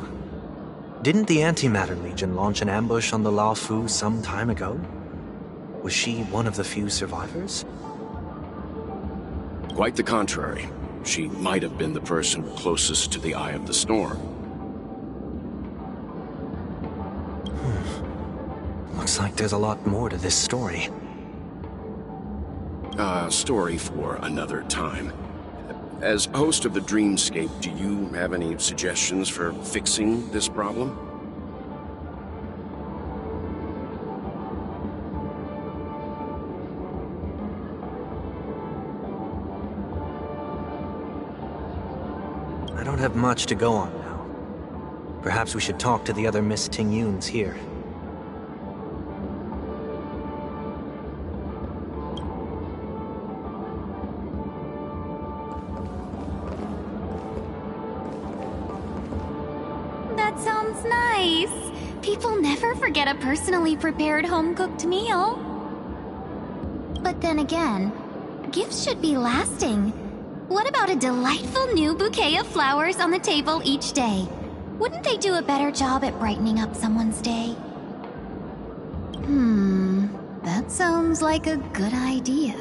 Didn't the Antimatter Legion launch an ambush on the Luofu some time ago? Was she one of the few survivors? Quite the contrary. She might have been the person closest to the eye of the storm. Looks like there's a lot more to this story. Story for another time. As host of the Dreamscape, do you have any suggestions for fixing this problem? I don't have much to go on now. Perhaps we should talk to the other Miss Ting-Yoons here. That sounds nice. People never forget a personally prepared home-cooked meal. But then again, gifts should be lasting. What about a delightful new bouquet of flowers on the table each day? Wouldn't they do a better job at brightening up someone's day? That sounds like a good idea.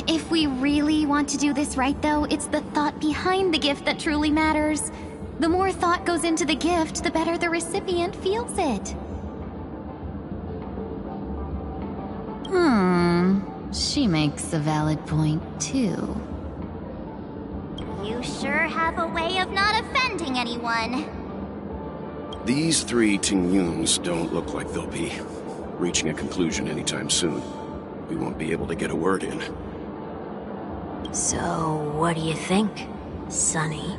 If we really want to do this right, though, it's the thought behind the gift that truly matters. The more thought goes into the gift, the better the recipient feels it. She makes a valid point, too. You sure have a way of not offending anyone. These three Tingyuns don't look like they'll be reaching a conclusion anytime soon. We won't be able to get a word in. So, what do you think, Sonny?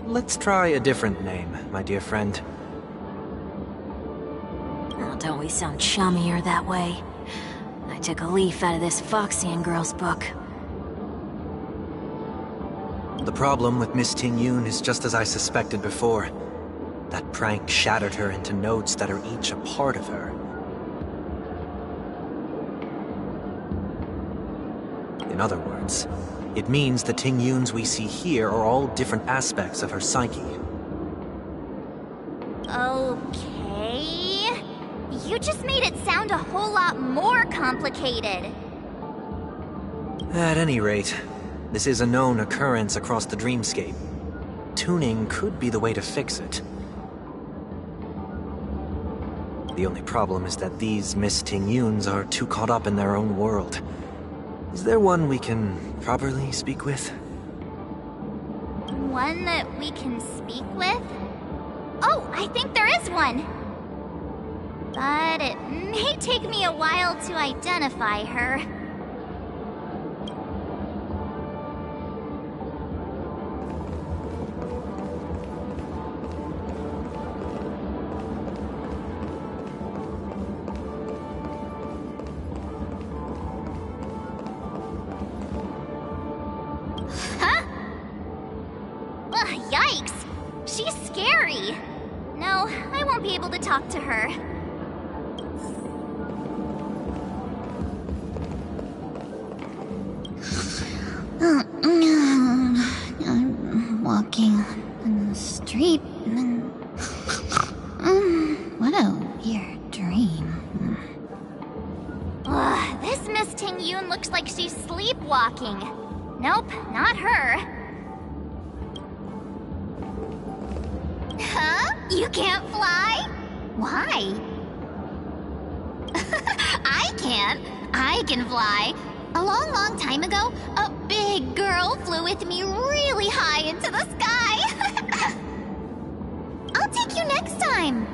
Let's try a different name, my dear friend. Oh, don't we sound chummier that way? I took a leaf out of this Foxian girl's book. The problem with Miss Tingyun is just as I suspected before. That prank shattered her into notes that are each a part of her. In other words, it means the Tingyuns we see here are all different aspects of her psyche. Okay... You just made it sound a whole lot more complicated. At any rate, this is a known occurrence across the dreamscape. Tuning could be the way to fix it. The only problem is that these Miss Tingyuns are too caught up in their own world. Is there one we can properly speak with? One that we can speak with? Oh, I think there is one! But it may take me a while to identify her. Yikes! She's scary! No, I won't be able to talk to her. I'm walking in the street and... what a weird dream. This Miss Tingyun looks like she's sleepwalking. Nope, not her. Huh? You can't fly? Why? I can. I can fly. A long, long time ago, a big girl flew with me really high into the sky. I'll take you next time.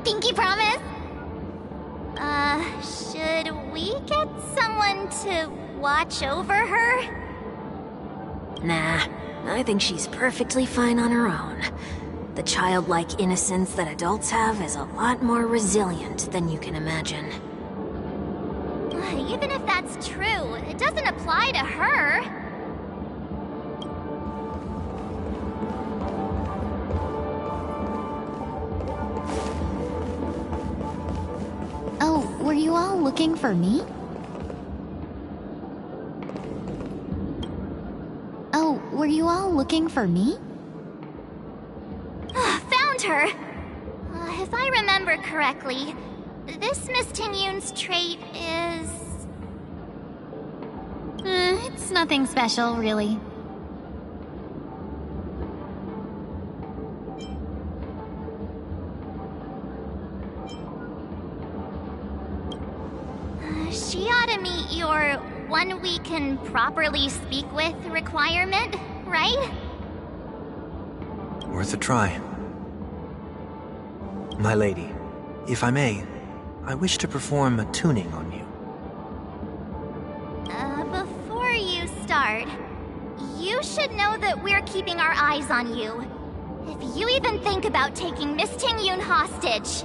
Pinky promise? Should we get someone to watch over her? Nah, I think she's perfectly fine on her own. The childlike innocence that adults have is a lot more resilient than you can imagine. Even if that's true, it doesn't apply to her. Oh, were you all looking for me? Oh, were you all looking for me? Found her! If I remember correctly, this Miss Tingyun's trait is... It's nothing special, really. She ought to meet your one we can properly speak with requirement, right? Worth a try. My lady, if I may, I wish to perform a tuning on you. Before you start, you should know that we're keeping our eyes on you. If you even think about taking Miss Tingyun hostage...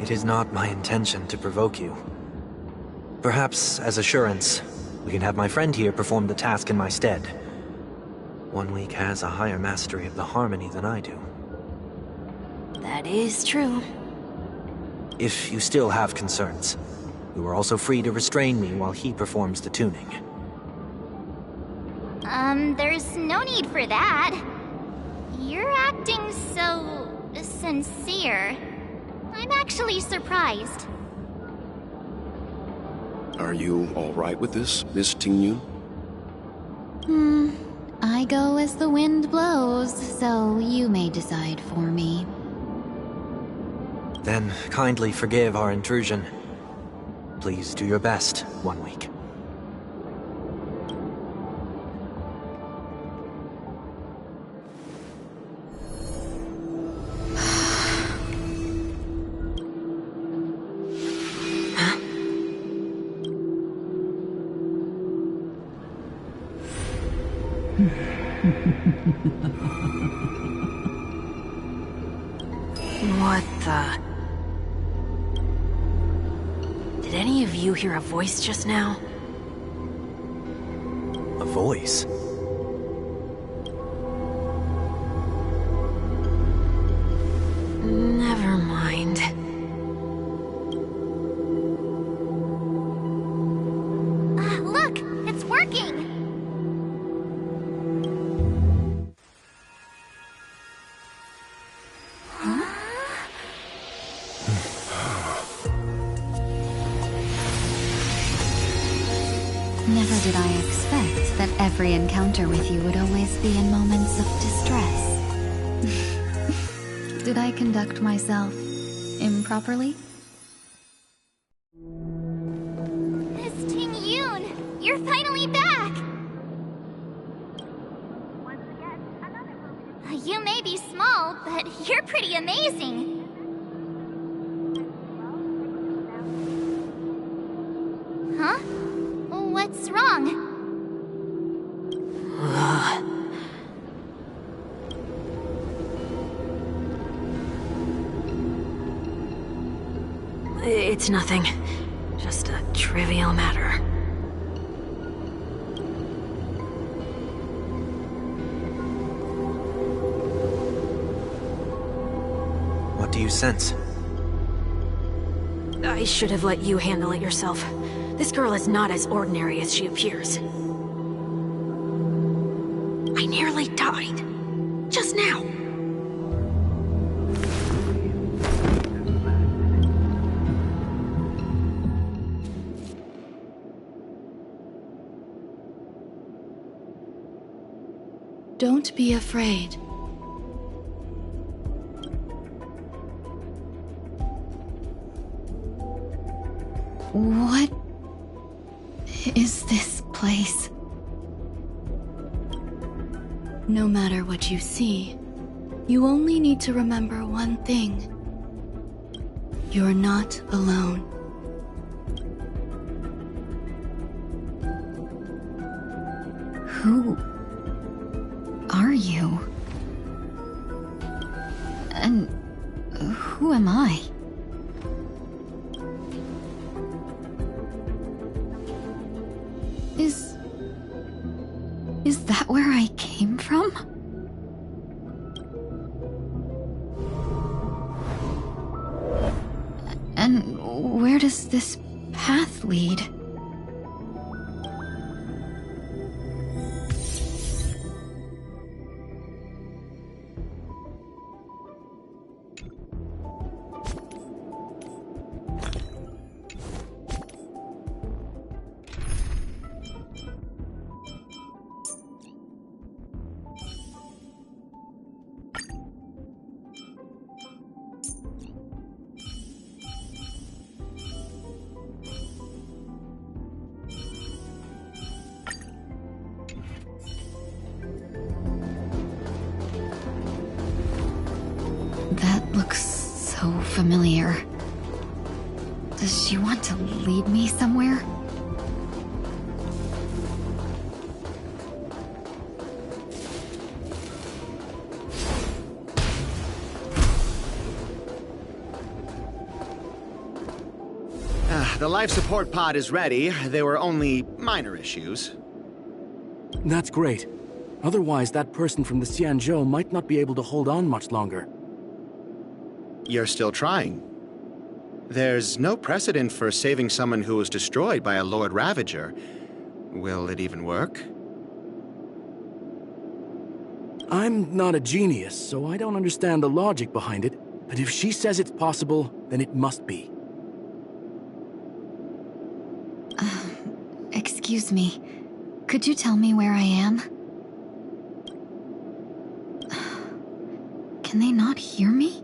It is not my intention to provoke you. Perhaps, as assurance, we can have my friend here perform the task in my stead. 1 week has a higher mastery of the harmony than I do. That is true. If you still have concerns, you are also free to restrain me while he performs the tuning. There's no need for that. You're acting so sincere. I'm actually surprised. Are you all right with this, Miss Tingyun? I go as the wind blows, so you may decide for me. Then kindly forgive our intrusion. Please do your best, 1 week. What the... Did any of you hear a voice just now? A voice? Never mind. Look! It's working! Never did I expect that every encounter with you would always be in moments of distress. Did I conduct myself improperly? Miss Tingyun! You're finally back! You may be small, but you're pretty amazing. Huh? What's wrong? It's nothing. Just a trivial matter. What do you sense? I should have let you handle it yourself. This girl is not as ordinary as she appears. I nearly died. Just now. Don't be afraid. What is this place? No matter what you see, you only need to remember one thing. You're not alone. Who are you? And who am I? Is that where I came from? And where does this path lead? That looks so familiar. Does she want to lead me somewhere? The life support pod is ready. There were only minor issues. That's great. Otherwise, that person from the Xianzhou might not be able to hold on much longer. You're still trying. There's no precedent for saving someone who was destroyed by a Lord Ravager. Will it even work? I'm not a genius, so I don't understand the logic behind it. But if she says it's possible, then it must be. Excuse me. Could you tell me where I am? Can they not hear me?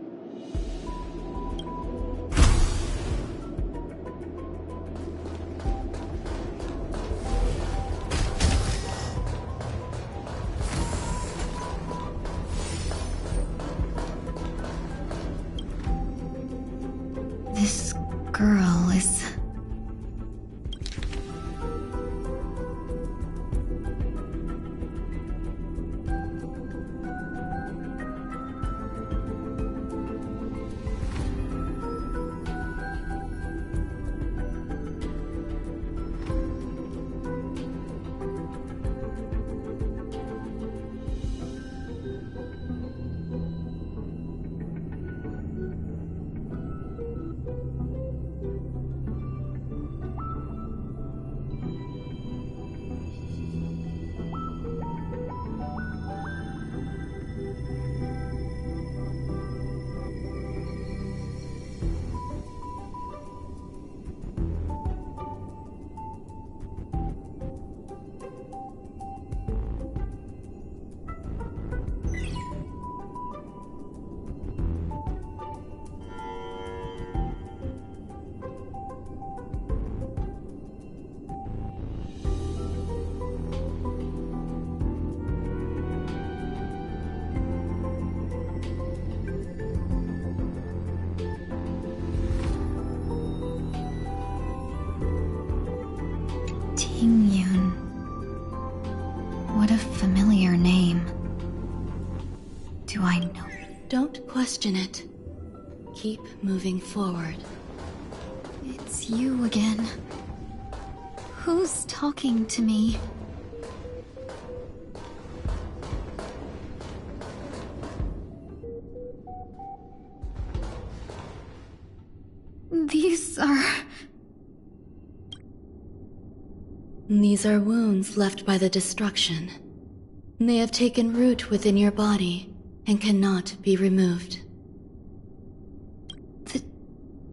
This girl is... What a familiar name. Do I know? Don't question it. Keep moving forward. It's you again. Who's talking to me? These are wounds left by the destruction. They have taken root within your body and cannot be removed. The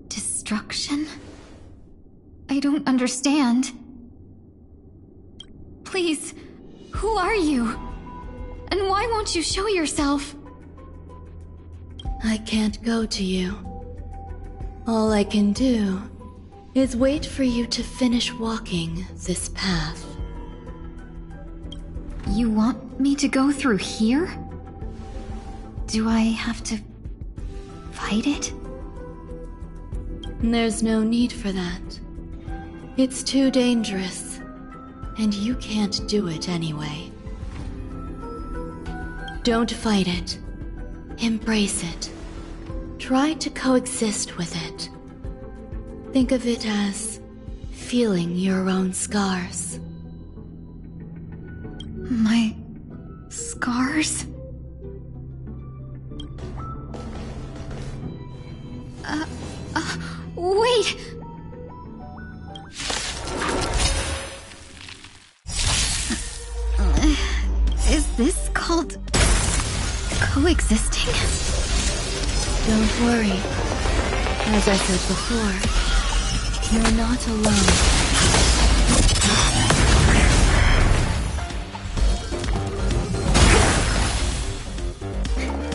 destruction? I don't understand. Please, who are you? And why won't you show yourself? I can't go to you. All I can do is wait for you to finish walking this path. You want me to go through here? Do I have to fight it? There's no need for that. It's too dangerous, and you can't do it anyway. Don't fight it. Embrace it. Try to coexist with it. Think of it as feeling your own scars. My scars? Wait! Is this called coexisting? Don't worry. As I said before, you're not alone.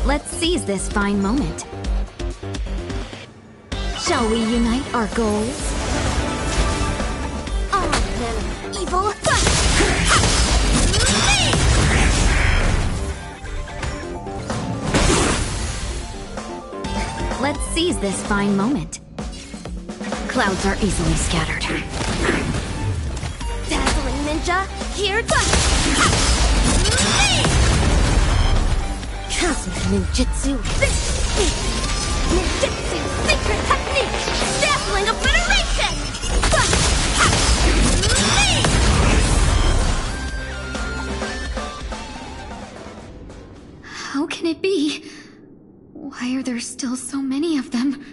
Let's seize this fine moment. Shall we unite our goals? All venom, evil. Let's seize this fine moment. Clouds are easily scattered. Dazzling ninja, here goes. Cosmic ninjutsu. Ninjutsu secret technique. Dazzling obliteration. still so many of them.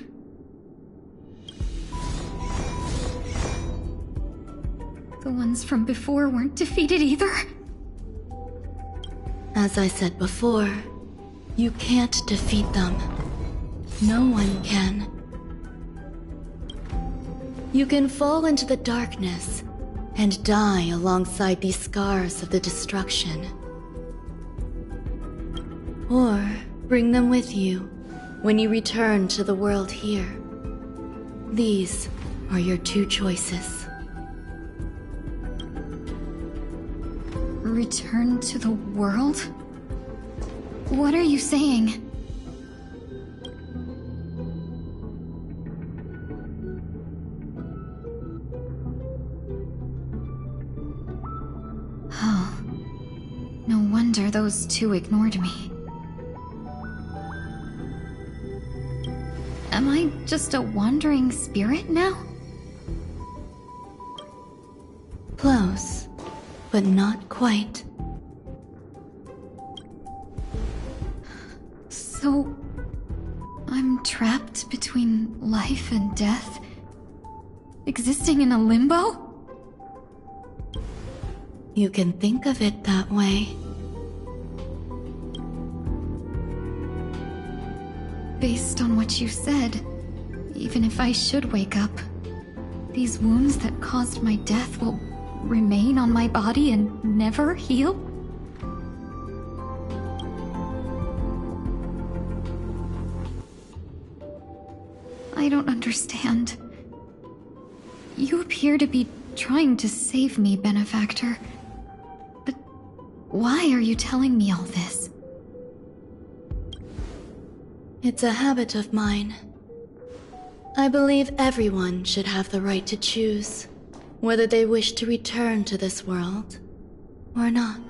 The ones from before weren't defeated either. As I said before, you can't defeat them. No one can. You can fall into the darkness and die alongside these scars of the destruction. Or bring them with you when you return to the world here. These are your two choices. Return to the world? What are you saying? Oh. No wonder those two ignored me. Am I just a wandering spirit now? Close, but not quite. So, I'm trapped between life and death? Existing in a limbo? You can think of it that way. Based on what you said, even if I should wake up, these wounds that caused my death will remain on my body and never heal? I don't understand. You appear to be trying to save me, Benefactor. But why are you telling me all this? It's a habit of mine. I believe everyone should have the right to choose whether they wish to return to this world or not.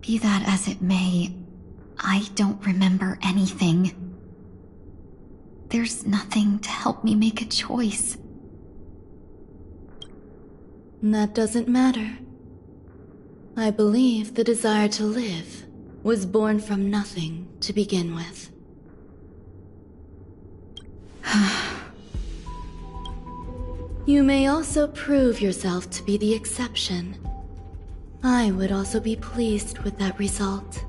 Be that as it may, I don't remember anything. There's nothing to help me make a choice. That doesn't matter. I believe the desire to live was born from nothing to begin with. You may also prove yourself to be the exception. I would also be pleased with that result.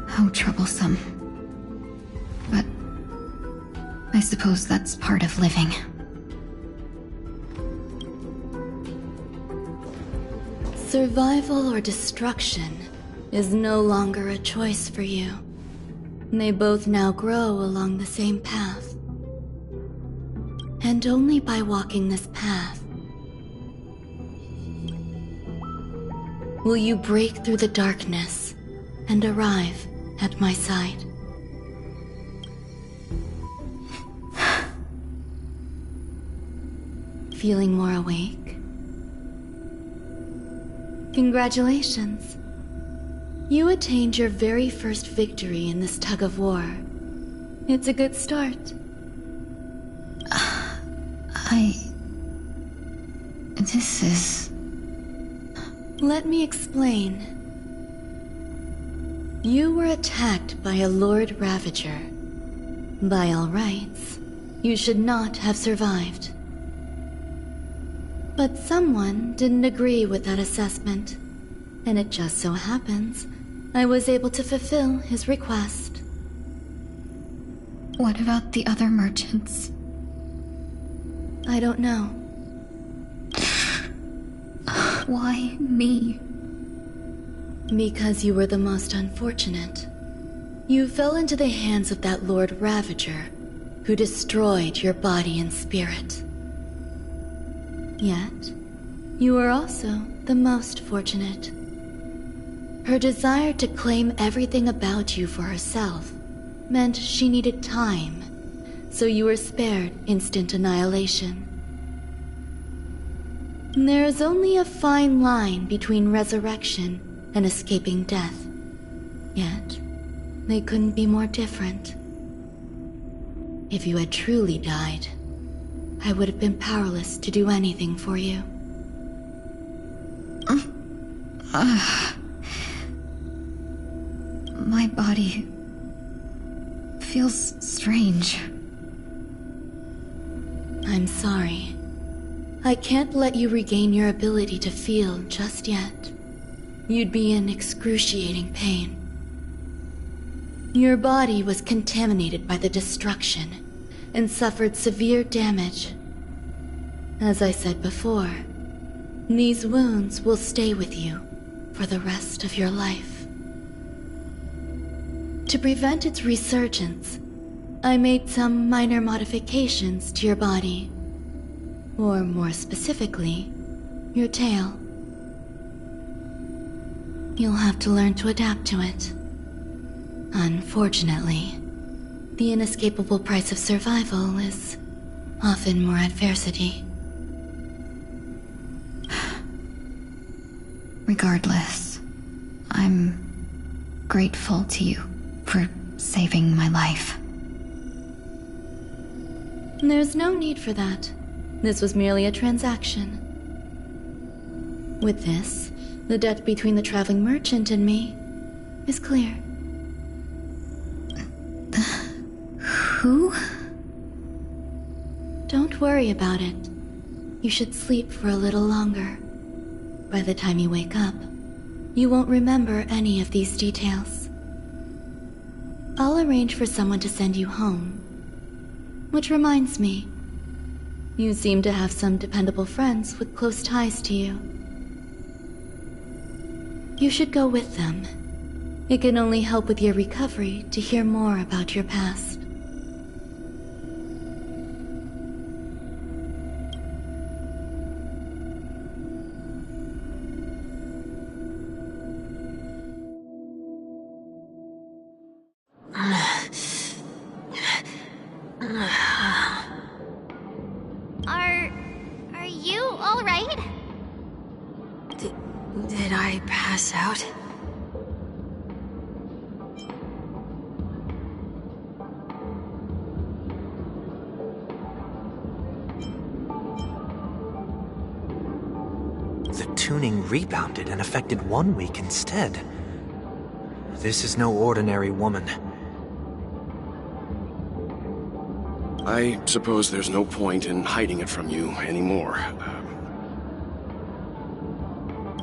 How troublesome. But I suppose that's part of living. Survival or destruction is no longer a choice for you. They both now grow along the same path. And only by walking this path will you break through the darkness and arrive at my side. Feeling more awake? Congratulations. You attained your very first victory in this tug of war. It's a good start. This is... Let me explain. You were attacked by a Lord Ravager. By all rights, you should not have survived. But someone didn't agree with that assessment, and it just so happens I was able to fulfill his request. What about the other merchants? I don't know. Why me? Because you were the most unfortunate. You fell into the hands of that Lord Ravager, who destroyed your body and spirit. Yet, you were also the most fortunate. Her desire to claim everything about you for herself meant she needed time, so you were spared instant annihilation. There is only a fine line between resurrection and escaping death. Yet, they couldn't be more different. If you had truly died, I would have been powerless to do anything for you. My body feels strange. I'm sorry. I can't let you regain your ability to feel just yet. You'd be in excruciating pain. Your body was contaminated by the destruction and suffered severe damage. As I said before, these wounds will stay with you for the rest of your life. To prevent its resurgence, I made some minor modifications to your body. Or more specifically, your tail. You'll have to learn to adapt to it. Unfortunately, the inescapable price of survival is often more adversity. Regardless, I'm grateful to you for saving my life. There's no need for that. This was merely a transaction. With this, the debt between the traveling merchant and me is clear. Who? Don't worry about it. You should sleep for a little longer. By the time you wake up, you won't remember any of these details. I'll arrange for someone to send you home. Which reminds me, you seem to have some dependable friends with close ties to you. You should go with them. It can only help with your recovery to hear more about your past. Are you all right? Did I pass out? The tuning rebounded and affected 1 week instead. This is no ordinary woman. I suppose there's no point in hiding it from you anymore.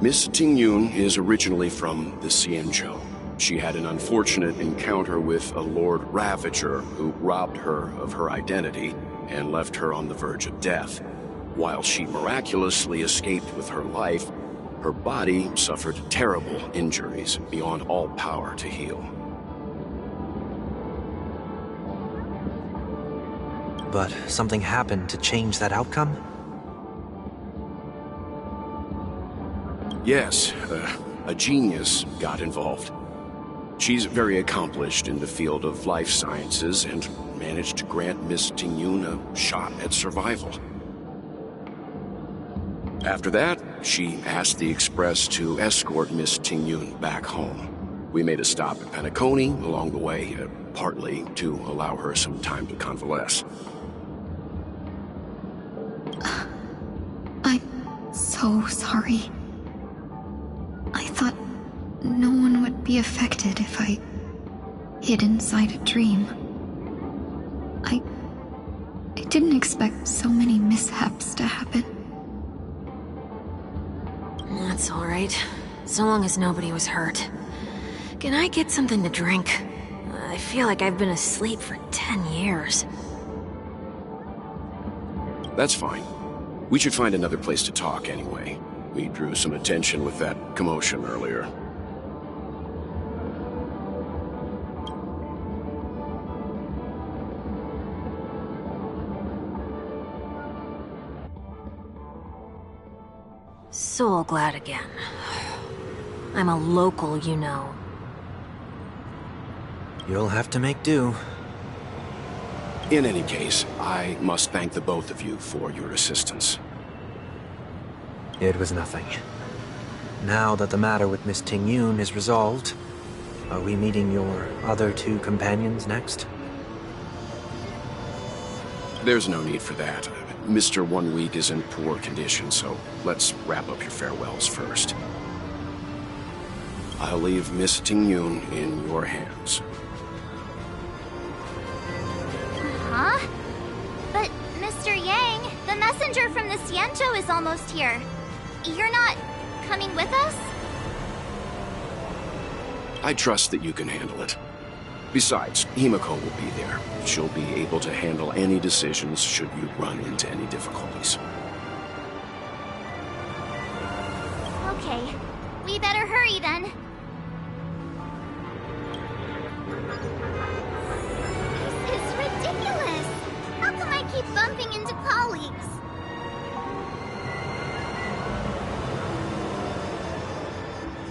Miss Tingyun is originally from the Xianzhou. She had an unfortunate encounter with a Lord Ravager who robbed her of her identity and left her on the verge of death. While she miraculously escaped with her life, her body suffered terrible injuries beyond all power to heal. But something happened to change that outcome? Yes, a genius got involved. She's very accomplished in the field of life sciences and managed to grant Miss Tingyun a shot at survival. After that, she asked the Express to escort Miss Tingyun back home. We made a stop at Penacony along the way, partly to allow her some time to convalesce. I'm so sorry. I thought no one would be affected if I hid inside a dream. I didn't expect so many mishaps to happen. That's all right. So long as nobody was hurt. Can I get something to drink? I feel like I've been asleep for 10 years. That's fine. We should find another place to talk anyway. We drew some attention with that commotion earlier. So glad again. I'm a local, you know. You'll have to make do. In any case, I must thank the both of you for your assistance. It was nothing. Now that the matter with Miss Ting-Yun is resolved, are we meeting your other two companions next? There's no need for that. Mr. 1 Week is in poor condition, so let's wrap up your farewells first. I'll leave Miss Ting-Yun in your hands. Huh? But, Mr. Yang, the messenger from the Ciencho is almost here. You're not coming with us? I trust that you can handle it. Besides, Himiko will be there. She'll be able to handle any decisions should you run into any difficulties. Okay, we better hurry then. This is ridiculous! How come I keep bumping into colleagues?